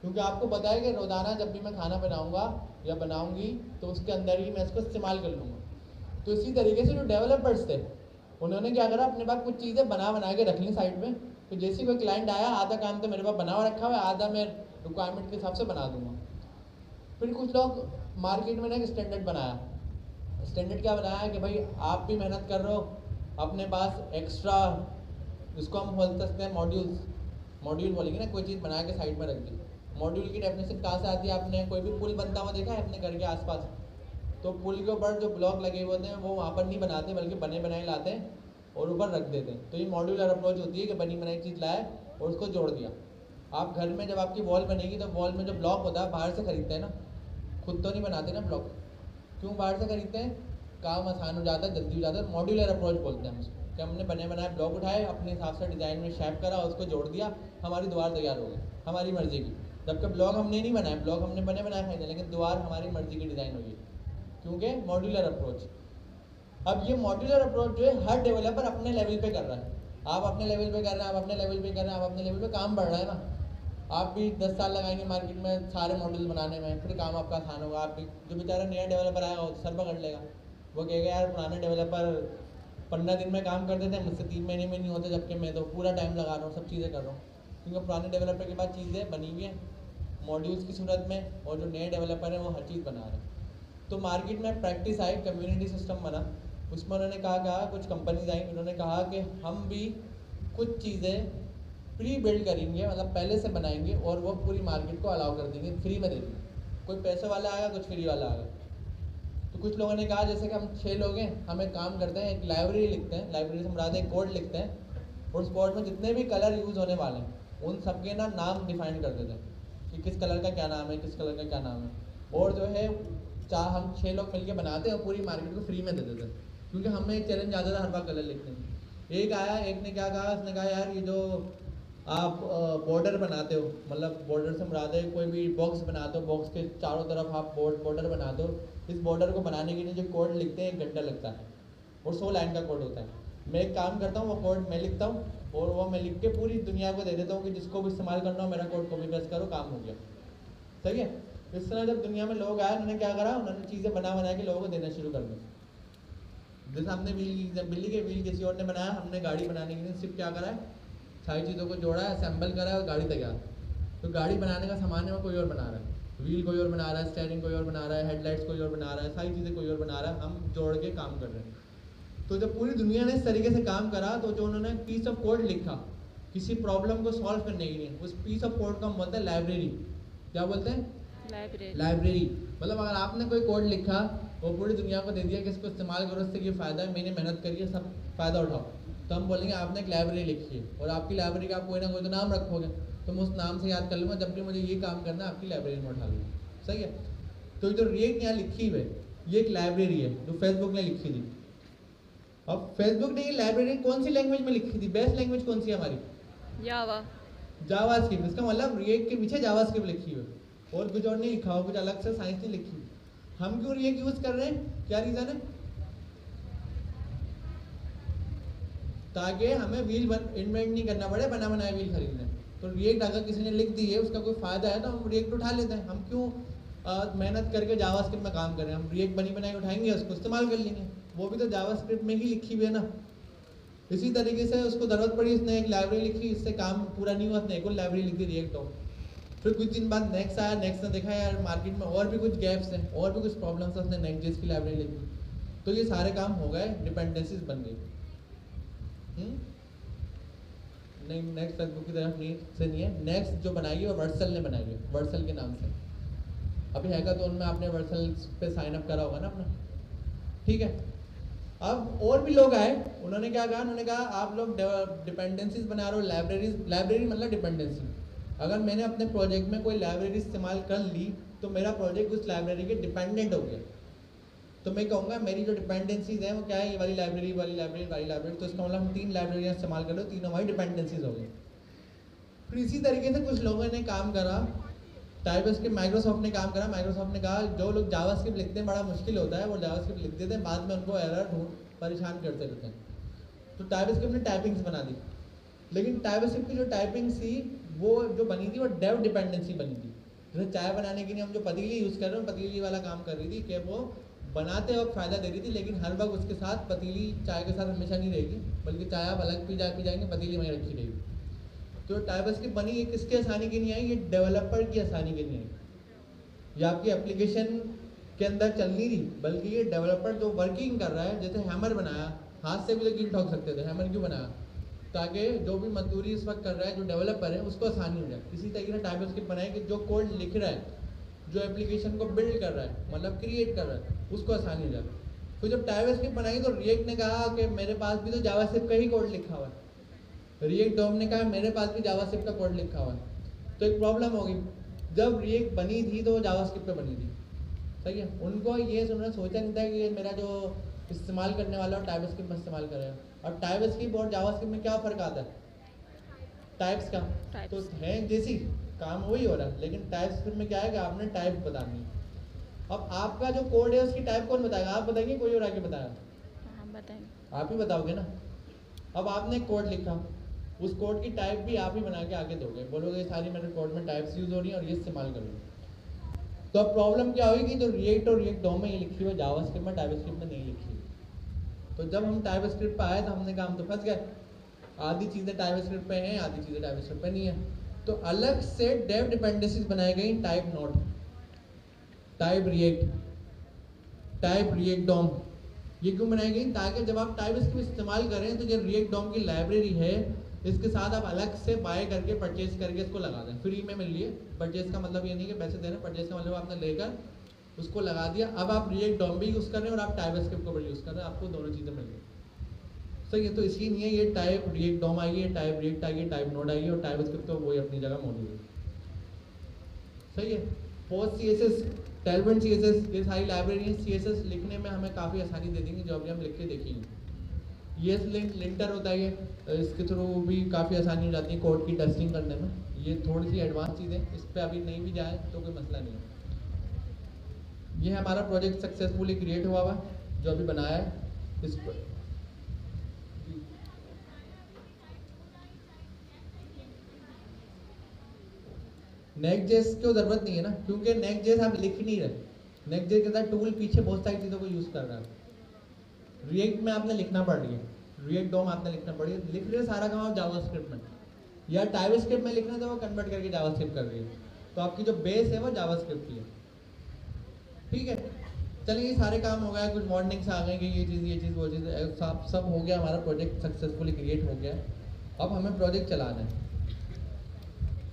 क्योंकि आपको पता है कि रोज़ाना जब भी मैं खाना बनाऊंगा या बनाऊंगी तो उसके अंदर ही मैं इसको इस्तेमाल कर लूँगा। तो इसी तरीके से जो डेवलपर्स थे उन्होंने क्या करा, अपने पास कुछ चीज़ें बना के रख ली साइड में। तो जैसे कोई क्लाइंट आया, आधा काम तो मेरे पास बना हुआ रखा हुआ है, आधा मैं रिक्वायरमेंट के हिसाब से बना दूंगा। फिर कुछ लोग मार्केट में ना एक स्टैंडर्ड बनाया। स्टैंडर्ड क्या बनाया कि भाई आप भी मेहनत कर रहे हो, अपने पास एक्स्ट्रा, इसको हम बोल सकते हैं मॉड्यूल बोलेंगे ना, कोई चीज़ बना के साइड में रख दी। मॉड्यूल की डेफिनेशन कहाँ से आती है? आपने कोई भी पुल बनता हुआ देखा है अपने घर के आसपास? तो पुल के ऊपर जो ब्लॉक लगे हुए होते हैं वो वहाँ पर नहीं बनाते, बल्कि बने बनाए लाते हैं और ऊपर रख देते हैं। तो ये मॉड्यूलर अप्रोच होती है कि बनी बनाई चीज़ लाए और उसको जोड़ दिया। आप घर में जब आपकी वॉल बनेगी तो वॉल में जो ब्लॉक होता है बाहर से खरीदते हैं ना, खुद तो नहीं बनाते ना ब्लॉक। क्यों बाहर से खरीदते हैं? काम आसान हो जाता है, जल्दी हो जाता है। मॉड्यूलर अप्रोच बोलते हैं हम उसको, कि हमने बने बनाए ब्लॉक उठाए, अपने हिसाब से डिज़ाइन में शेप करा, उसको जोड़ दिया, हमारी दीवार तैयार हो गई हमारी मर्जी की। जबकि ब्लॉक हमने नहीं बनाया, ब्लॉक हमने बने बनाए खरीदे, लेकिन दीवार हमारी मर्जी की डिज़ाइन होगी, क्योंकि मॉड्यूलर अप्रोच। अब ये मॉड्यूलर अप्रोच जो है हर डेवलपर अपने लेवल पे कर रहा है। आप अपने लेवल पे कर रहे हैं, आप अपने लेवल पे कर रहे हैं, आप अपने लेवल पे काम बढ़ रहा है ना। आप भी 10 साल लगाएंगे मार्केट में सारे मॉड्यूल बनाने में, फिर काम आपका आसान होगा। आप भी, जो बेचारा नया डेवलपर आएगा वो सर पकड़ लेगा, वो कहेगा यार पुराने डेवलपर 15 दिन में काम करते थे, मुझसे 3 महीने में नहीं होते, जबकि मैं तो पूरा टाइम लगा रहा हूँ, सब चीज़ें कर रहा हूँ। क्योंकि पुराने डेवलपर के पास चीज़ें बनी हुई हैं मॉड्यूल्स की सूरत में, और जो नए डेवलपर हैं वो हर चीज़ बना रहे हैं। तो मार्केट में प्रैक्टिस आई, कम्युनिटी सिस्टम बना। उसमें उन्होंने कहा कुछ कंपनीज आई, उन्होंने कहा कि हम भी कुछ चीज़ें प्री बिल्ड करेंगे, मतलब पहले से बनाएंगे और वो पूरी मार्केट को अलाउ कर देंगे, फ्री में दे देंगे। कोई पैसे वाला आएगा, कुछ फ्री वाला आएगा। तो कुछ लोगों ने कहा जैसे कि हम 6 लोग हैं, हम एक काम करते हैं, एक लाइब्रेरी लिखते हैं, लाइब्रेरी से मुराद एक कोड लिखते हैं, और उस कोड में जितने भी कलर यूज़ होने वाले हैं उन सबके ना नाम डिफाइन कर देते हैं कि किस कलर का क्या नाम है, किस कलर का क्या नाम है। और जो है हम 6 लोग मिलकर बनाते हैं और पूरी मार्केट को फ्री में दे देते हैं। क्योंकि हमें एक चैलेंज आता था हर बार कलर लिखने में। एक आया, एक ने क्या कहा, उसने कहा यार ये जो आप बॉर्डर बनाते हो, मतलब बॉर्डर से मुराद है कोई भी बॉक्स बनाते हो, बॉक्स के चारों तरफ आप बॉर्डर बनाते हो, इस बॉर्डर को बनाने के लिए जो कोड लिखते हैं 1 घंटा लगता है और 100 लाइन का कोड होता है। मैं एक काम करता हूँ, वो कोड मैं लिखता हूँ और वो मैं लिख के पूरी दुनिया को दे देता हूँ कि जिसको भी इस्तेमाल करना हो मेरा कोड कॉपी पेस्ट करो, काम हो गया। सही है। इस तरह जब दुनिया में लोग आए, उन्होंने क्या करा, उन्होंने चीज़ें बना के लोगों को देना शुरू कर दिया। जैसे हमने बिल्ली के व्हील किसी और ने बनाया, हमने गाड़ी बनाने के लिए सिर्फ क्या करा है, सारी चीज़ों को जोड़ा है, असेंबल करा है और गाड़ी तैयार। तो गाड़ी बनाने का सामान है वो कोई और बना रहा है, व्हील कोई और बना रहा है, स्टीयरिंग कोई और बना रहा है, हेडलाइट्स कोई और बना रहा है, सारी चीज़ें कोई और बना रहा है, हम जोड़ के काम कर रहे हैं। तो जब पूरी दुनिया ने इस तरीके से काम करा, तो जो उन्होंने पीस ऑफ कोड लिखा किसी प्रॉब्लम को सॉल्व करने के लिए, उस पीस ऑफ कोड का हम बोलते हैं लाइब्रेरी। क्या बोलते हैं? लाइब्रेरी। मतलब अगर आपने कोई कोड लिखा वो पूरी दुनिया को दे दिया कि इसको इस्तेमाल करो, इससे ये फ़ायदा है, मैंने मेहनत करी है, सब फ़ायदा उठाओ, तो हम बोलेंगे आपने एक लाइब्रेरी लिखी है। और आपकी लाइब्रेरी का आप कोई ना कोई तो नाम रखोगे, तो मैं उस नाम से याद कर लूँगा, जब भी मुझे ये काम करना है आपकी लाइब्रेरी में उठा लूँगा। सही है। तो जो रिएक्ट यहाँ लिखी हुई है ये एक लाइब्रेरी है जो फेसबुक ने लिखी थी। अब फेसबुक ने ये लाइब्रेरी कौन सी लैंग्वेज में लिखी थी? बेस्ट लैंग्वेज कौन सी है हमारी? जावास्क्रिप्ट। इसका मतलब रिएक्ट के पीछे जावास्क्रिप्ट लिखी हुई है और कुछ और नहीं लिखा हो, कुछ अलग से साइंस नहीं लिखी। हम क्यों रिएक्ट यूज कर रहे हैं? क्या रीजन है? ताकि हमें व्हील इन्वेंट नहीं करना पड़े, बना बनाए व्हील खरीदने। तो रिएक्ट अगर किसी ने लिख दी है, उसका कोई फायदा है तो हम रिएक्ट उठा लेते हैं। हम क्यों मेहनत करके जावास्क्रिप्ट में काम करें? हम रिएक्ट बनी बनाई उठाएंगे, उसको इस्तेमाल कर लेंगे, वो भी तो जावास्क्रिप्ट में ही लिखी हुई है ना। इसी तरीके से उसको ज़रूरत पड़ी, उसने एक लाइब्रेरी लिखी, इससे काम पूरा नहीं हुआ, उसने एक और लाइब्रेरी लिख दी रिएक्ट हो। फिर कुछ दिन बाद नेक्स्ट आया, नेक्स्ट ने देखा यार मार्केट में और भी कुछ गैप्स हैं, और भी कुछ प्रॉब्लम्स हैं, उसने नेक्स्ट.जेएस की लाइब्रेरी लिखी। तो ये सारे काम हो गए, डिपेंडेंसीज बन गई। नहीं, नेक्स्ट फेसबुक की तरफ नहीं है। नेक्स्ट जो बनाई है वो वर्सल ने बनाई है, वर्सल के नाम से। अभी हैकाथॉन में आपने वर्सल पे साइन अप करा होगा ना अपना, ठीक है। अब और भी लोग आए, उन्होंने क्या कहा, उन्होंने कहा आप लोग डिपेंडेंसीज बना रहे हो, लाइब्रेरी मतलब डिपेंडेंसी। अगर मैंने अपने प्रोजेक्ट में कोई लाइब्रेरी इस्तेमाल कर ली तो मेरा प्रोजेक्ट उस लाइब्रेरी के डिपेंडेंट हो गया। तो मैं कहूँगा मेरी जो डिपेंडेंसीज हैं वो क्या है, ये वाली लाइब्रेरी, वाली लाइब्रेरी, वाली लाइब्रेरी। तो इसका मतलब हम 3 लाइब्रेरियाँ इस्तेमाल कर लो, तीनों हमारी डिपेंडेंसीज हो गई। फिर इसी तरीके से कुछ लोगों ने काम करा, टाइपस्क्रिप्ट माइक्रोसॉफ्ट ने काम करा। माइक्रोसॉफ्ट ने कहा जो लोग जावास्क्रिप्ट लिखते हैं बड़ा मुश्किल होता है, वो जावास्क्रिप्ट लिख देते हैं, बाद में उनको एरर परेशान करते रहते हैं। तो टाइपस्क्रिप्ट ने टाइपिंग्स बना दी। लेकिन टाइपस्क्रिप्ट की जो टाइपिंग थी वो जो बनी थी वो डेव डिपेंडेंसी बनी थी। जैसे चाय बनाने के लिए हम जो पतीली यूज़ कर रहे हैं, पतीली वाला काम कर रही थी कि वो बनाते वक्त फ़ायदा दे रही थी, लेकिन हर वक्त उसके साथ पतीली चाय के साथ हमेशा नहीं रहेगी, बल्कि चाय आप अलग पी जाएंगे, पतीली वहीं रखी रहेगी। तो टाइपस्क्रिप्ट बनी ये किसकी आसानी के लिए आई? ये डेवलपर की आसानी के लिए आई। ये आपकी एप्लीकेशन के अंदर चल नहीं रही, बल्कि ये डेवलपर जो वर्किंग कर रहा है, जैसे हैमर बनाया, हाथ से भी तो कील ठोक सकते थे, हैमर क्यों बनाया? ताकि जो भी मजदूरी इस वक्त कर रहा है, जो डेवलपर है, उसको आसानी हो जाए। इसी तरीके से टाइपस्क्रिप्ट बनाए कि जो कोड लिख रहा है, जो एप्लीकेशन को बिल्ड कर रहा है, मतलब क्रिएट कर रहा है, उसको आसानी हो जाए। तो जब टाइपस्क्रिप्ट बनाई तो रिएक्ट ने कहा कि मेरे पास भी तो जावास्क्रिप्ट का ही कोड लिखा हुआ है। रिएक्ट डॉम ने कहा मेरे पास भी जावास्क्रिप्ट का कोड लिखा हुआ है। तो एक प्रॉब्लम होगी, जब रिएक्ट बनी थी तो वो जावास्क्रिप्ट पे बनी थी, सही है। उनको ये सोचा नहीं था कि मेरा जो इस्तेमाल करने वाला टाइपस्क्रिप्ट में इस्तेमाल करेगा। और टाइपस्क्रिप्ट और जावास्क्रिप्ट में क्या फ़र्क आता है? टाइप्स का। तो है जैसी काम वही हो रहा है, लेकिन टाइपस्क्रिप्ट में क्या है कि आपने टाइप बतानी है। अब आपका जो कोड है उसकी टाइप कौन बताएगा? आप बताएंगे, कोई और आके बताएगा? हाँ बताएंगे। आप ही बताओगे ना। अब आपने कोड लिखा, उस कोड की टाइप भी आप ही बना के आगे दोगे, बोलोगे सारी मेरे कोड में टाइप्स यूज़ हो रही हैं और ये इस्तेमाल करोगे। तो अब प्रॉब्लम क्या होगी कि जो रिएक्ट और रिएक्ट डॉम में ये लिखी हुई है, जावास्क्रिप्ट में टाइपस्क्रिप्ट में नहीं लिखी हुई। तो जब हम टाइपस्क्रिप्ट पे आए तो हमने कहा हम तो फंस गए, आधी चीज़ें टाइपस्क्रिप्ट पे हैं, आधी चीज़ें टाइपस्क्रिप्ट पे नहीं है। तो अलग से डेव डिपेंडेंसीज बनाई गई, type node, type React DOM. ये क्यों बनाई गई? ताकि जब आप टाइपस्क्रिप्ट इस्तेमाल करें तो जो रिएक्ट डॉम की लाइब्रेरी है, इसके साथ आप अलग से बाय करके परचेज करके इसको लगा दें। फ्री में मिल रही है, परचेज का मतलब ये नहीं कि पैसे दे रहे हैं, परचेज का मतलब आपने लेकर उसको लगा दिया। अब आप रिएक्ट डॉम भी यूज़ कर रहे हैं और आप टाइपस्क्रिप्ट को भी यूज़ कर रहे हैं, आपको दोनों चीज़ें मिल गई, सही है। तो इसीलिए ये टाइप रिएक्ट डॉम आई है, टाइप रिएक्ट आई है, टाइप नोड आई है, और टाइपस्क्रिप्ट तो वही अपनी जगह मौजूद है, सही है। पोस्ट CSS, टेलविंड CSS, ये सारी लाइब्रेरी CSS लिखने में हमें काफ़ी आसानी दे देंगी, जो अभी हम लिख के देखेंगे। ये लिंटर होता है, ये इसके थ्रू भी काफ़ी आसानी हो जाती है कोड की टेस्टिंग करने में। ये थोड़ी सी एडवांस चीज़ें, इस पर अभी नहीं भी जाए तो कोई मसला नहीं है। ये हमारा प्रोजेक्ट सक्सेसफुली क्रिएट हुआ हुआ जो अभी बनाया है इस पर। नेक्स्ट.जेएस की ज़रूरत नहीं है ना, क्योंकि नेक्स्ट.जेएस आप लिख नहीं रहे। नेक्स्ट.जेएस के साथ टूल पीछे बहुत सारी चीज़ों को यूज़ कर रहा है। रिएक्ट में आपने लिखना पड़ रही है, रिएक्ट डॉम आपने लिखना पड़ी है, लिख रहे सारा काम आप जावास्क्रिप्ट में, या टाइपस्क्रिप्ट में लिखना तो वो कन्वर्ट करके जावास्क्रिप्ट कर रही है। तो आपकी जो बेस है वो जावास्क्रिप्ट की है, ठीक है। चलिए ये सारे काम हो गया, कुछ वार्निंग्स आ गए कि ये चीज़ वो चीज़, सब हो गया, हमारा प्रोजेक्ट सक्सेसफुली क्रिएट हो गया। अब हमें प्रोजेक्ट चलाना है।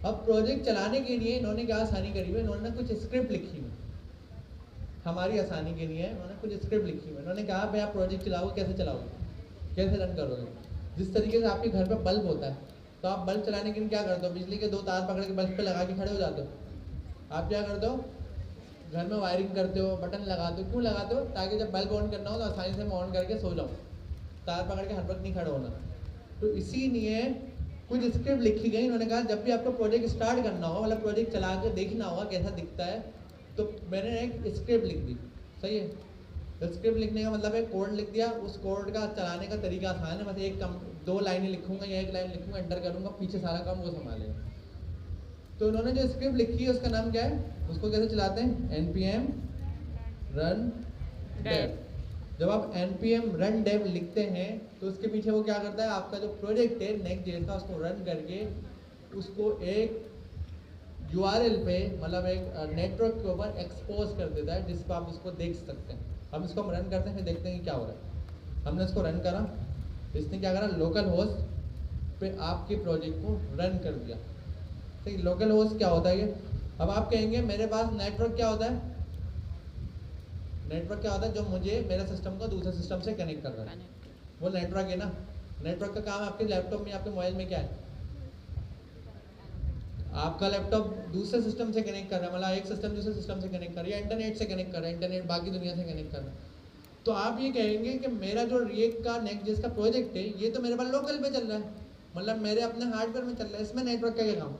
अब प्रोजेक्ट चलाने के लिए इन्होंने क्या आसानी करी हुई है, इन्होंने कुछ स्क्रिप्ट लिखी हुई हमारी आसानी के लिए। इन्होंने कुछ स्क्रिप्ट लिखी हुई, इन्होंने कहा भाई आप प्रोजेक्ट चलाओगे, कैसे चलाओगे, कैसे रन करोगे। जिस तरीके से आपके घर पे बल्ब होता है, तो आप बल्ब चलाने के लिए क्या करते हो? बिजली के 2 तार पकड़ के बल्ब पे लगा के खड़े हो जाते हो। आप क्या करते हो? घर में वायरिंग करते हो, बटन लगाते हो। क्यों लगाते हो? ताकि जब बल्ब ऑन करना हो तो आसानी से मैं ऑन करके सो जाऊँ, तार पकड़ के हर वक्त नहीं खड़े होना। तो इसीलिए कुछ स्क्रिप्ट लिखी गई। इन्होंने कहा जब भी आपको प्रोजेक्ट स्टार्ट करना होगा, मतलब प्रोजेक्ट चला के देखना होगा कैसा दिखता है, तो मैंने एक स्क्रिप्ट लिख दी, सही है। तो स्क्रिप्ट लिखने का मतलब है कोड लिख दिया, उस कोड का चलाने का तरीका आसान है। मतलब 2 लाइनें लिखूंगा या 1 लाइन लिखूंगा, एंटर करूंगा, पीछे सारा काम वो संभालेगा। तो उन्होंने जो स्क्रिप्ट लिखी है उसका नाम क्या है, उसको कैसे चलाते हैं? npm run dev। जब आप npm run dev लिखते हैं तो उसके पीछे वो क्या करता है, आपका जो प्रोजेक्ट है नेक्स्ट.जेएस का, उसको रन करके उसको एक URL पे, मतलब एक नेटवर्क के ऊपर एक्सपोज कर देता है, जिस पर आप उसको देख सकते हैं। हम इसको रन करते हैं, फिर देखते हैं कि क्या हो रहा है। हमने इसको रन करा, इसने क्या करा, लोकल होस्ट पे आपके प्रोजेक्ट को रन कर दिया। ठीक, लोकल होस्ट क्या होता है ये? अब आप कहेंगे मेरे पास नेटवर्क क्या होता है? नेटवर्क क्या होता है? जो मुझे मेरे सिस्टम को दूसरे सिस्टम से कनेक्ट कर रहा है, वो नेटवर्क है ना। नेटवर्क का काम आपके लैपटॉप में, आपके मोबाइल में क्या है? आपका लैपटॉप दूसरे सिस्टम से कनेक्ट कर रहा है, मतलब एक सिस्टम दूसरे सिस्टम से कनेक्ट कर रहा है, या इंटरनेट से कनेक्ट कर रहा है, इंटरनेट बाकी दुनिया से कनेक्ट कर रहा है। तो आप ये कहेंगे कि मेरा जो रिएक्ट का नेक्स्ट.जेएस का प्रोजेक्ट है, ये तो मेरे पास लोकल पे चल रहा है, मतलब मेरे अपने हार्डवेयर में चल रहा है, इसमें नेटवर्क का क्या काम?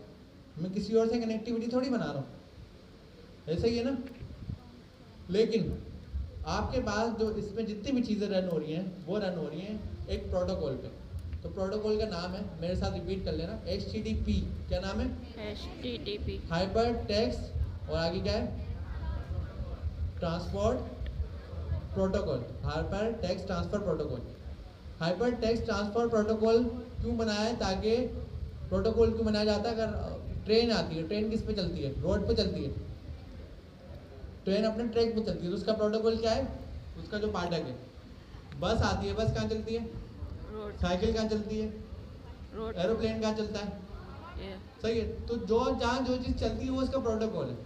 मैं किसी और से कनेक्टिविटी थोड़ी बना रहा हूँ, ऐसा ही है ना। लेकिन आपके पास जो इसमें जितनी भी चीज़ें रन हो रही हैं, वो रन हो रही हैं एक प्रोटोकॉल पे। तो प्रोटोकॉल का नाम है, मेरे साथ रिपीट कर लेना, HTTP। क्या नाम है? HTTP। हाइपर टेक्स्ट और आगे क्या है? Transport protocol. Hyper text transfer protocol. Hyper text transfer protocol क्यों बनाया है? ताकि प्रोटोकॉल क्यों बनाया जाता है? अगर ट्रेन आती है, ट्रेन किस पे चलती है? रोड पे चलती है। ट्रेन अपने ट्रैक पे चलती है, तो उसका प्रोटोकॉल क्या है? उसका जो पाठक है। बस आती है, बस कहाँ चलती है? रोड। साइकिल कहाँ चलती है? रोड। एरोप्लेन कहाँ चलता है? सही है। तो जो जहाँ जो चीज़ चलती है वो इसका प्रोटोकॉल है।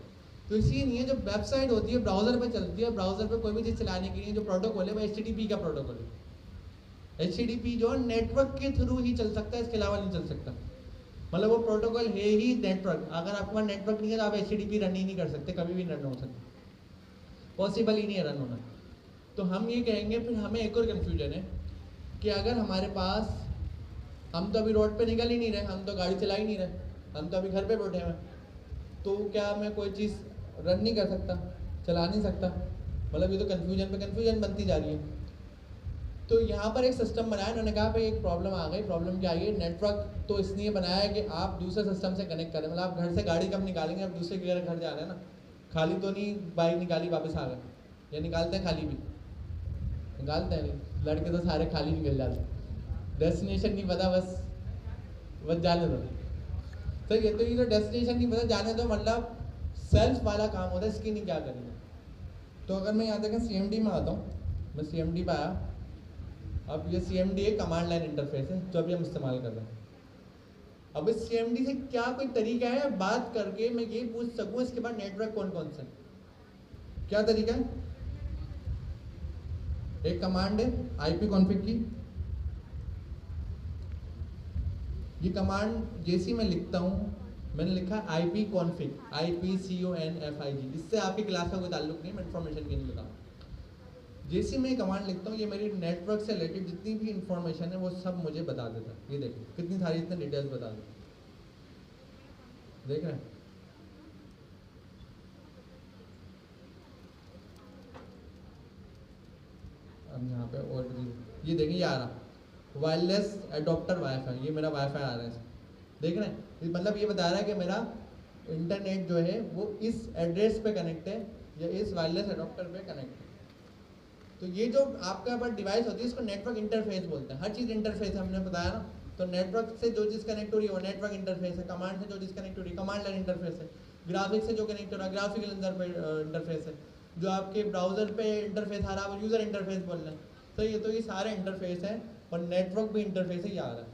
तो इसी नहीं है, जो वेबसाइट होती है ब्राउजर पे चलती है, ब्राउजर पे कोई भी चीज़ चलाने के लिए जो प्रोटोकॉल है वो HTTP का प्रोटोकॉल है। HTTP जो नेटवर्क के थ्रू ही चल सकता है, इसके अलावा नहीं चल सकता। मतलब वो प्रोटोकॉल है ही नेटवर्क। अगर आपके पास नेटवर्क नहीं है तो आप HTTP रन ही नहीं कर सकते, कभी भी रन हो सकते, पॉसिबल ही नहीं है रन होना। तो हम ये कहेंगे, फिर हमें एक और कन्फ्यूजन है कि अगर हमारे पास, हम तो अभी रोड पे निकल ही नहीं रहे, हम तो गाड़ी चला ही नहीं रहे, हम तो अभी घर पे बैठे हैं, तो क्या मैं कोई चीज़ रन नहीं कर सकता, चला नहीं सकता? मतलब ये तो कन्फ्यूजन पे कन्फ्यूजन बनती जा रही है। तो यहाँ पर एक सिस्टम बनाया, उन्होंने कहा भाई एक प्रॉब्लम आ गई। प्रॉब्लम क्या आई है? नेटवर्क तो इसलिए बनाया है कि आप दूसरे सिस्टम से कनेक्ट करें। मतलब आप घर से गाड़ी कब निकालेंगे? अब दूसरे के घर जा रहे हैं ना, खाली तो नहीं बाइक निकाली वापस आ गए, या निकालते हैं खाली भी? निकालते हैं। लड़के तो सारे खाली निकल जाते हैं, डेस्टिनेशन नहीं पता, बस जाने दो। तो ये तो, ये तो डेस्टिनेशन नहीं पता, जाने दो, मतलब सेल्फ वाला काम होता है, इसकी नहीं क्या करेंगे। तो अगर मैं यहाँ देखें CMD में आता हूँ, मैं CMD पे आया। अब ये CMD एक कमांड लाइन इंटरफेस है जो अभी हम इस्तेमाल कर रहे हैं। अब इस CMD से क्या कोई तरीका है बात करके मैं ये पूछ सकूँ इसके बाद नेटवर्क कौन कौन से? क्या तरीका है? एक कमांड है IP कॉन्फ़िग की। ये कमांड जैसी मैं लिखता हूँ, मैंने लिखा IP कॉन्फ़िग, IPCONFIG। इससे आपकी क्लास का कोई ताल्लुक नहीं, मैं इन्फॉर्मेशन के लिए बता रहा हूँ। जैसे मैं कमांड लिखता हूँ, ये मेरी नेटवर्क से रिलेटेड जितनी भी इंफॉर्मेशन है वो सब मुझे बता देता है। ये देखो कितनी सारी इतने डिटेल्स बता देता है, देख रहे हैं? अब यहाँ पे और ये देखें, ये आ रहा वायरलेस एडॉप्टर वाईफाई, ये मेरा वाईफाई आ रहा है, देख रहे हैं? मतलब ये बता रहा है कि मेरा इंटरनेट जो है वो इस एड्रेस पे कनेक्ट है या इस वायरलेस एडॉप्टर पे कनेक्ट है। तो ये जो आपका पर डिवाइस होती है इसको नेटवर्क इंटरफेस बोलते हैं। हर चीज़ इंटरफेस है, हमने बताया ना। तो नेटवर्क से जो चीज़ कनेक्ट हो रही है वो नेटवर्क इंटरफेस है, कमांड से जो चीज़ कनेक्ट हो रही है कमांड लाइन इंटरफेस है, ग्राफिक्स से जो कनेक्ट हो रहा है ग्राफिकल इंटरफेस है, जो आपके ब्राउजर पे इंटरफेस आ रहा है वो यूज़र इंटरफेस बोल रहे हैं। तो ये सारे इंटरफेस हैं और नेटवर्क भी इंटरफेस ही आ रहा है।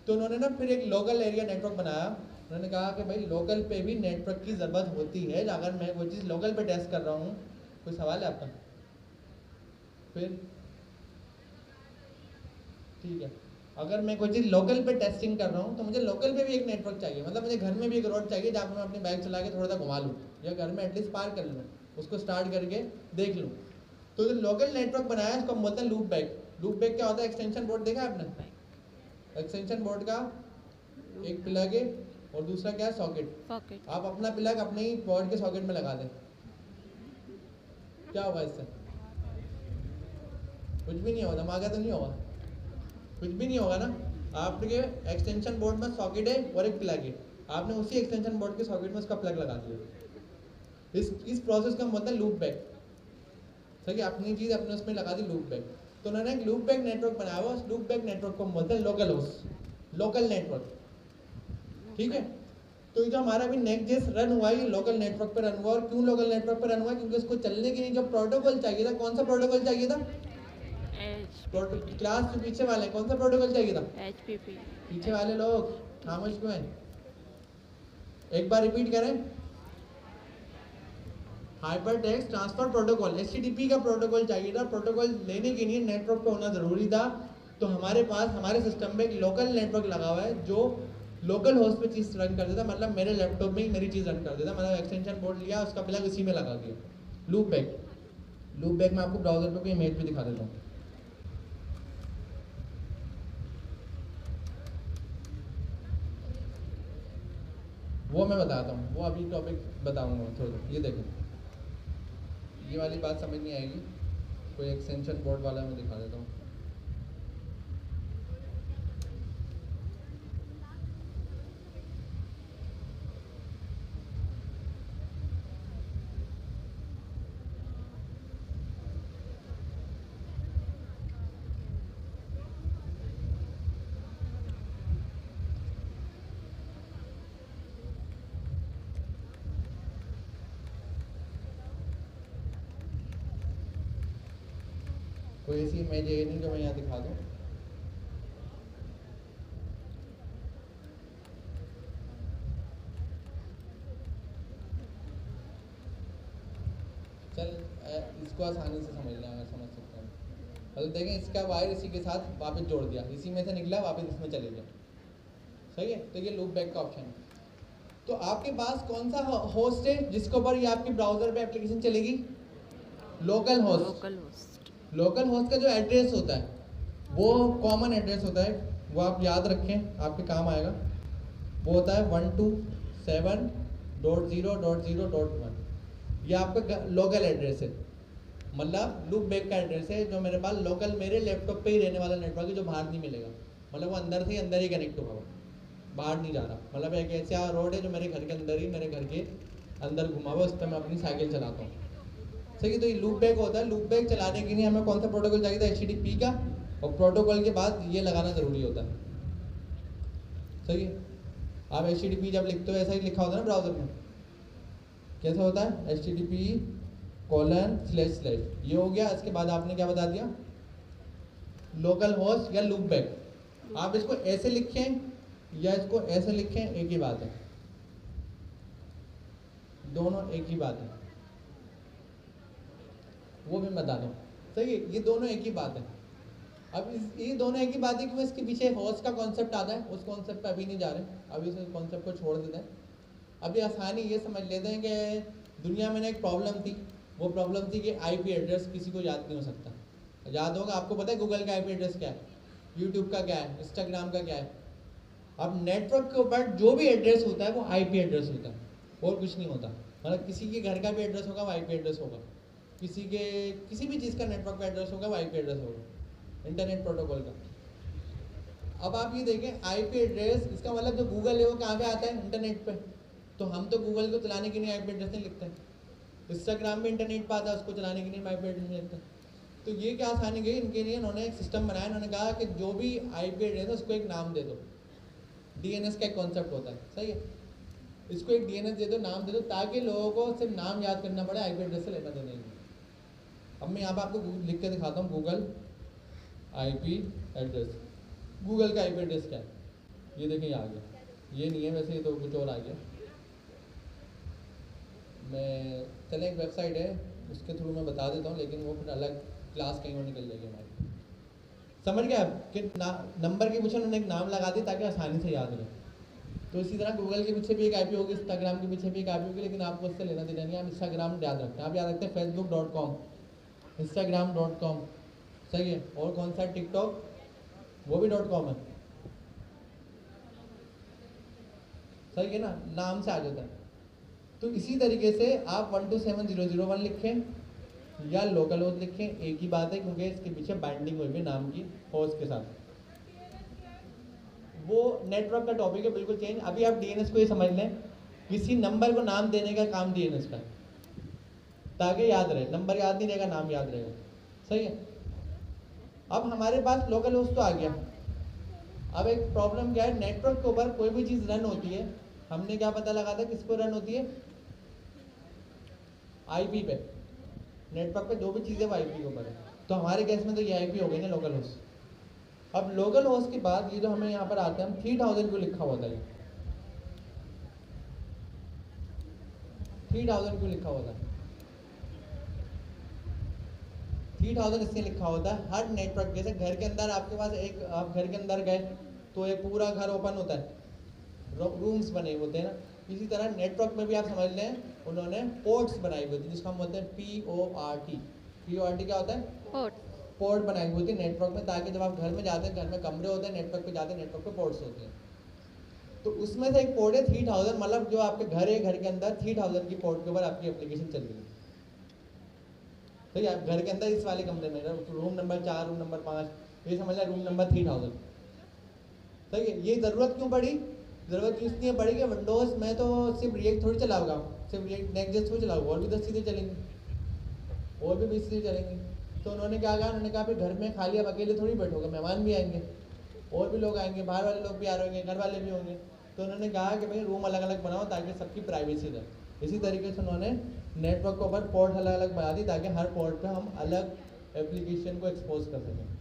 तो उन्होंने ना फिर एक लोकल एरिया नेटवर्क बनाया। उन्होंने कहा कि भाई लोकल पे भी नेटवर्क की ज़रूरत होती है। अगर मैं वो चीज़ लोकल पे टेस्ट कर रहा हूँ, कोई सवाल है आपका? फिर ठीक है, अगर मैं कोई चीज़ लोकल पे टेस्टिंग कर रहा हूँ तो मुझे लोकल पे भी एक नेटवर्क चाहिए। मतलब मुझे घर में भी एक रोड चाहिए जहाँ पर मैं अपनी बाइक चला के थोड़ा सा घुमा लूँ या घर में एटलीस्ट पार कर लूँ, उसको स्टार्ट करके देख लूँ। तो जो लोकल नेटवर्क बनाया है उसको हम बोलते हैं लूप बैक। लूप बैक क्या होता है? एक्सटेंशन बोर्ड देखा है आपने? एक्सटेंशन बोर्ड का एक प्लग है और दूसरा क्या है? सॉकेट। आप अपना प्लग अपने ही बोर्ड के सॉकेट में लगा दें, क्या होगा इससे? कुछ भी नहीं होगा, धमाका तो नहीं होगा, कुछ भी नहीं होगा ना। आपके एक्सटेंशन बोर्ड में सॉकेट है और एक प्लग है, आपने उसी एक्सटेंशन बोर्ड के सॉकेट में उसका प्लग लगा दिया। इस प्रोसेस का मतलब लूप बैक। सही, अपनी चीज़ अपने उसमें लगा दी, लूप बैक। तो उन्होंने एक लूप बैक नेटवर्क बनाया हुआ, उस लूप बैक नेटवर्क को बोलते हैं लोकल होस्ट, लोकल नेटवर्क। ठीक है, तो ये जो हमारा भी नेक्स्ट रन हुआ है ये लोकल नेटवर्क पर रन हुआ। और क्यों लोकल नेटवर्क पर रन हुआ? क्योंकि उसको चलने के लिए जो प्रोटोकॉल चाहिए था, कौन सा प्रोटोकॉल चाहिए था? क्लास जो पीछे वाले कौन सा प्रोटोकॉल चाहिए था? HTTP। पीछे वाले लोग खामोश क्यों हैं? एक बार रिपीट करें, hyper text transfer protocol, HTTP का प्रोटोकॉल चाहिए था। प्रोटोकॉल लेने के लिए नेटवर्क पे होना ज़रूरी था। तो हमारे पास हमारे सिस्टम में एक लोकल नेटवर्क लगा हुआ है जो लोकल होस्ट पे चीज़ रन कर देता। मतलब मेरे लैपटॉप में ही मेरी चीज़ रन कर देता। मतलब एक्सटेंशन बोर्ड लिया, उसका प्लग इसी में लगा दिया। लूप बैक, लूप बैक में आपको ब्राउजर पे कोई इमेज भी दिखा देता हूँ। वो मैं बताता हूँ, वो अभी टॉपिक बताऊँगा थोड़ा। ये देखें, ये वाली बात समझ नहीं आएगी, कोई एक्सटेंशन बोर्ड वाला मैं दिखा देता हूँ। कोई ऐसी इमेज है नहीं जो मैं यहाँ दिखा दूँ। चल इसको आसानी से समझ लें, अगर समझ सकते हैं। मतलब देखें, इसका वायर इसी के साथ वापस जोड़ दिया, इसी में से निकला वापस इसमें चले गया, सही है। तो ये लूप बैक का ऑप्शन है। तो आपके पास कौन सा होस्ट है जिसके ऊपर ये आपकी ब्राउजर पे एप्लीकेशन चलेगी? Local host. Local host. Local host का जो एड्रेस होता है वो कॉमन एड्रेस होता है, वो आप याद रखें, आपके काम आएगा। वो होता है 127.0.0.1। ये आपका लोकल एड्रेस है, मतलब लूप बैक का एड्रेस है जो मेरे पास लोकल मेरे लैपटॉप पे ही रहने वाला नेटवर्क है, जो बाहर नहीं मिलेगा। मतलब वो अंदर से अंदर ही कनेक्ट होगा, बाहर नहीं जा रहा। मतलब एक ऐसा रोड है जो मेरे घर के अंदर ही, मेरे घर के अंदर घुमा हुआ, उस पर मैं अपनी साइकिल चलाता हूँ, सही है। तो ये लूप बैक होता है। लूप बैक चलाने के लिए हमें कौन सा प्रोटोकॉल चाहिए था? HTTP का, और प्रोटोकॉल के बाद ये लगाना ज़रूरी होता है, सही है। आप HTTP जब लिखते हो ऐसा ही लिखा होता है ना ब्राउज़र में, कैसा होता है? HTTP:// ये हो गया। इसके बाद आपने क्या बता दिया? लोकल होस्ट या लूप बैक। आप इसको ऐसे लिखें या इसको ऐसे लिखें, एक ही बात है, दोनों एक ही बात है, वो भी बता दूं, सही है। ये दोनों एक ही बात है। अब ये दोनों एक ही बात है कि इसके पीछे होस्ट का कॉन्सेप्ट आता है, उस कॉन्सेप्ट पे अभी नहीं जा रहे, अभी उस कॉन्सेप्ट को छोड़ देते हैं। अभी आसानी ये समझ लेते हैं कि दुनिया में ना एक प्रॉब्लम थी, वो प्रॉब्लम थी कि IP एड्रेस किसी को याद नहीं हो सकता। याद होगा आपको, पता है गूगल का IP एड्रेस क्या है, यूट्यूब का क्या है, इंस्टाग्राम का क्या है। अब नेटवर्क के ऊपर जो भी एड्रेस होता है वो IP एड्रेस होता है, और कुछ नहीं होता। मतलब किसी के घर का भी एड्रेस होगा वो IP एड्रेस होगा, किसी के किसी भी चीज़ का नेटवर्क का एड्रेस होगा वो IP एड्रेस होगा, इंटरनेट प्रोटोकॉल का। अब आप ये देखें IP एड्रेस, इसका मतलब जो गूगल है वो कहाँ पे आता है? इंटरनेट पे। तो हम तो गूगल को चलाने के लिए IP एड्रेस नहीं लिखते हैं, इंस्टाग्राम भी इंटरनेट पर आता है, उसको चलाने के लिए IP एड्रेस नहीं लिखते। तो ये क्या आसानी गई इनके लिए, इन्होंने एक सिस्टम बनाया। इन्होंने कहा कि जो भी IP एड्रेस है उसको एक नाम दे दो। DNS का एक कॉन्सेप्ट होता है, सही है। इसको एक DNS दे दो, नाम दे दो, ताकि लोगों को सिर्फ नाम याद करना पड़े, IP एड्रेस से लेना देना नहीं। अब मैं यहाँ पर आपको लिख के दिखाता हूँ, गूगल IP एड्रेस। गूगल का IP एड्रेस क्या है? ये देखें, ये आ गया। ये नहीं है वैसे, ये तो कुछ और आ गया। मैं चले एक वेबसाइट है उसके थ्रू मैं बता देता हूँ, लेकिन वो फिर अलग क्लास कहीं और निकल जाएगी हमारी। समझ गया कि नंबर के पीछे उन्होंने एक नाम लगा दिया ताकि आसानी से याद रहे। तो इसी तरह गूगल के पीछे भी एक IP होगी, इंस्टाग्राम के पीछे भी एक IP होगी, लेकिन आपको उससे लेना देना नहीं है। आप इंस्टाग्राम याद रखते हैं, आप याद रखते हैं facebook.com, instagram.com, सही है। और कौन सा? टिकटॉक, वो भी .com है, सही है ना, नाम से आ जाता है। तो इसी तरीके से आप 127.0.0.1 लिखें या लोकल होस्ट लिखें, एक ही बात है, क्योंकि इसके पीछे बाइंडिंग हुई है नाम की होस्ट के साथ। वो नेटवर्क का टॉपिक है, बिल्कुल चेंज। अभी आप DNS को ये समझ लें, किसी नंबर को नाम देने का काम DNS का, ताकि याद रहे। नंबर याद नहीं रहेगा, नाम याद रहेगा, सही है। अब हमारे पास लोकल होस्ट तो आ गया। अब एक प्रॉब्लम क्या है, नेटवर्क के ऊपर कोई भी चीज़ रन होती है, हमने क्या पता लगा था किस पर रन होती है? IP पे। नेटवर्क पे जो भी चीज़ है वो IP के ऊपर है। तो हमारे केस में तो ये IP हो गई ना लोकल होस्ट। अब लोकल होस्ट के बाद ये जो हमें यहाँ पर आते हैं, हम 3000 को लिखा हुआ था, 3000 को लिखा हुआ था। 3000 इससे लिखा होता है हर नेटवर्क। जैसे घर के अंदर आपके पास एक, आप घर के अंदर गए तो एक पूरा घर ओपन होता है, रूम्स बने होते हैं ना, इसी तरह नेटवर्क में भी आप समझ लें उन्होंने पोर्ट्स बनाई हुई थी, जिसको हम बोलते हैं PORT। PORT क्या होता है? पोर्ट बनाई हुई थी नेटवर्क में, ताकि जब आप घर में जाते हैं, घर में कमरे होते हैं, नेटवर्क पे जाते हैं, नेटवर्क पे पोर्ट्स होते हैं। तो उसमें से एक पोर्ट है 3000, मतलब जो आपके घर है, घर के अंदर 3000 की पोर्ट के ऊपर आपकी एप्लीकेशन चल रही है। तो आप घर के अंदर इस वाले कमरे में, रूम नंबर 4, रूम नंबर 5, ये समझ लें रूम नंबर 3000, सही है। ये ज़रूरत क्यों पड़ी? ज़रूरत इसलिए पड़ी कि विंडोज़ में तो सिर्फ रिएक्ट थोड़ी चलाऊंगा, सिर्फ रिएक्ट नेक्स्ट थोड़ी चलाऊंगा, और भी 10 चीज़ें चलेंगी, और भी 20 चीज़ें चलेंगी। तो उन्होंने क्या कहा? उन्होंने कहा फिर घर में खाली अब अकेले थोड़ी बैठोगे, मेहमान भी आएंगे, और भी लोग आएंगे, बाहर वाले लोग भी आ रहे होंगे, घर वाले भी होंगे। तो उन्होंने कहा कि भाई रूम अलग अलग बनाओ ताकि सबकी प्राइवेसी रहे। इसी तरीके से उन्होंने नेटवर्क के ऊपर पोर्ट अलग अलग बना दी, ताकि हर पोर्ट पे हम अलग एप्लीकेशन को एक्सपोज कर सकें।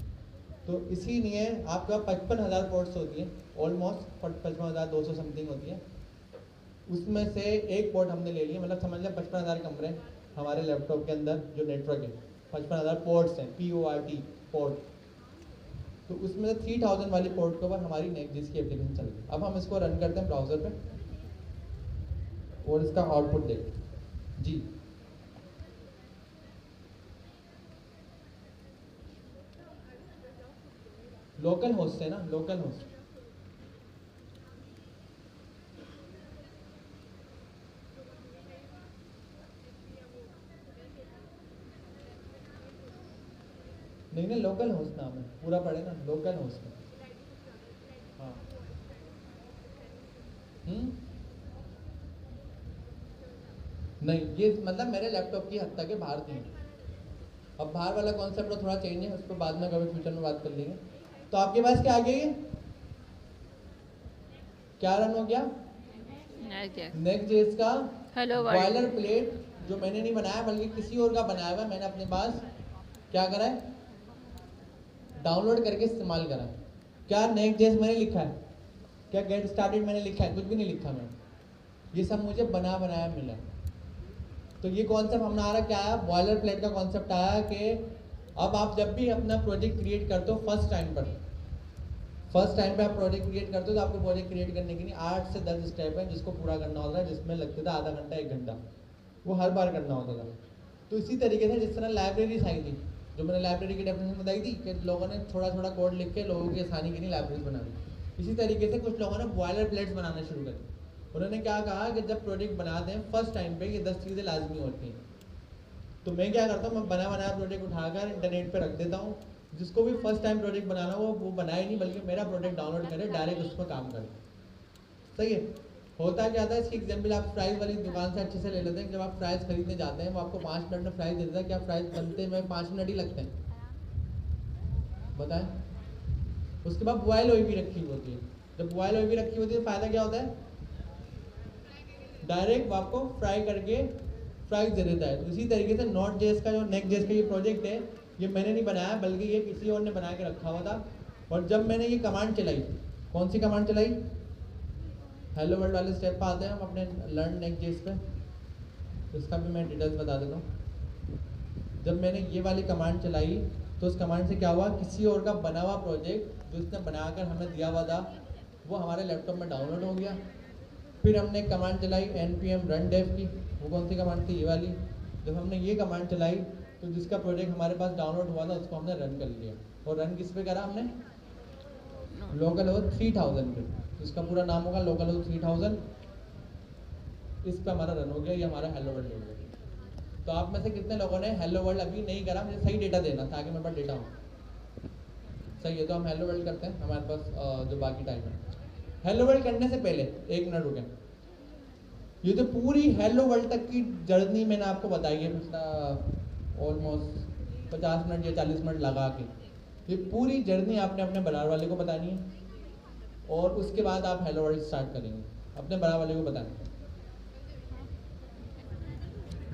तो इसीलिए आपके पास 55,000 पोर्ट्स होती हैं, ऑलमोस्ट 55,200 समथिंग होती है। उसमें से एक पोर्ट हमने ले लिया, मतलब समझ लें 55,000 कमरे हमारे लैपटॉप के अंदर जो नेटवर्क है, 55,000 पोर्ट्स हैं, PORT पोर्ट। तो उसमें से 3000 वाली पोर्ट के ऊपर हमारी नेक्स्ट की एप्लीकेशन चल रही है। अब हम इसको रन करते हैं ब्राउज़र पे और इसका आउटपुट देखते हैं जी। लोकल होस्ट है ना, लोकल होस्ट। नहीं नहीं, लोकल होस्ट नाम है, पूरा पढ़े ना, लोकल होस्ट है। हाँ नहीं, ये मतलब मेरे लैपटॉप की हद तक है, बाहर नहीं है। अब बाहर वाला कॉन्सेप्ट तो थोड़ा चेंज है, उस पर बाद में कभी फ्यूचर में बात कर लेंगे। तो आपके पास क्या आ गया, ये क्या रन हो गया, नेक्स्ट जेएस का हेलो बॉयलर प्लेट, जो मैंने नहीं बनाया बल्कि किसी और का बनाया हुआ है। मैंने अपने पास क्या करा है, डाउनलोड करके इस्तेमाल करा है। क्या नेक्स्ट जेएस मैंने लिखा है, क्या गेट स्टार्टेड मैंने लिखा है, कुछ भी नहीं लिखा मैंने, ये सब मुझे बनाया मिला है। तो ये कॉन्सेप्ट हमारा क्या आया, बॉयलर प्लेट का कॉन्सेप्ट आया कि अब आप जब भी अपना प्रोजेक्ट क्रिएट करते हो फर्स्ट टाइम पे आप प्रोजेक्ट क्रिएट करते हो, तो आपको प्रोजेक्ट क्रिएट करने के लिए 8 से 10 स्टेप है जिसको पूरा करना होता है, जिसमें लगता था आधा घंटा 1 घंटा, वो हर बार करना होता था। तो इसी तरीके से जिस तरह लाइब्रेरीज आई थी, जो मैंने लाइब्रेरी की डेफिनेशन बताई थी कि लोगों ने थोड़ा थोड़ा कोड लिख के लोगों की आसानी के लिए लाइब्रेरीज बना दी, इसी तरीके से कुछ लोगों ने बॉयलर प्लेट्स बनाना शुरू कर दी। उन्होंने क्या कहा कि जब प्रोजेक्ट बनाते हैं फर्स्ट टाइम पे ये 10 चीज़ें लाजमी होती हैं। तो मैं क्या करता हूँ, मैं बनाया प्रोजेक्ट उठाकर इंटरनेट पे रख देता हूँ, जिसको भी फर्स्ट टाइम प्रोजेक्ट बनाना हो वो बनाए नहीं, बल्कि मेरा प्रोजेक्ट डाउनलोड करे, डायरेक्ट उस पर काम करे। सही है। होता क्या था, इसकी एग्जाम्पल आप फ्राइज वाली दुकान से अच्छे से ले लेते हैं। जब आप फ्राइज खरीदने जाते हैं वो आपको 5 मिनट में फ्राइज देता है, क्या फ्राइज बनते में 5 मिनट ही लगते हैं, बताएं। उसके बाद बॉयल हुई भी रखी होती है, जब बॉयल हुई भी रखी होती है फ़ायदा क्या होता है, डायरेक्ट आपको फ्राई करके प्राइस दे देता है। तो इसी तरीके से नॉट जेएस का जो नेक्स्ट जेएस का ये प्रोजेक्ट है, ये मैंने नहीं बनाया बल्कि ये किसी और ने बना के रखा हुआ था। और जब मैंने ये कमांड चलाई, कौन सी कमांड चलाई, हेलो वर्ल्ड वाले स्टेप पे आते हैं हम अपने लर्न नेक्स्ट जेएस पे, तो इसका भी मैं डिटेल्स बता देता हूँ। जब मैंने ये वाली कमांड चलाई तो उस कमांड से क्या हुआ, किसी और का बना हुआ प्रोजेक्ट जो उसने बनाकर हमें दिया हुआ था वो हमारे लैपटॉप में डाउनलोड हो गया। फिर हमने कमांड चलाई npm run dev की, वो कौन सी कमांड थी, ये वाली। जब हमने ये कमांड चलाई तो जिसका प्रोजेक्ट हमारे पास डाउनलोड हुआ था उसको हमने रन कर लिया। और रन किस पे करा हमने, लोकल होस्ट 3000 पे। तो इसका पूरा नाम होगा लोकल होस्ट 3000, इस पे हमारा रन हो गया, ये हमारा हेलो वर्ल्ड हो गया। तो आप में से कितने लोगों ने हेलो वर्ल्ड अभी नहीं करा, मुझे सही डेटा देना ताकि मेरे पास डेटा हो। सही है, तो हम हेलो वर्ल्ड करते हैं, हमारे पास जो बाकी टाइम है। हेलो वर्ल्ड करने से पहले 1 मिनट रुकें। ये तो पूरी हेलो वर्ल्ड तक की जर्नी मैंने आपको बताई है, पिछला ऑलमोस्ट 50 मिनट या 40 मिनट लगा के। ये पूरी जर्नी आपने अपने बराबर वाले को बतानी है और उसके बाद आप हेलो वर्ल्ड स्टार्ट करेंगे, अपने बराबर वाले को बताना है।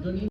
जो नहीं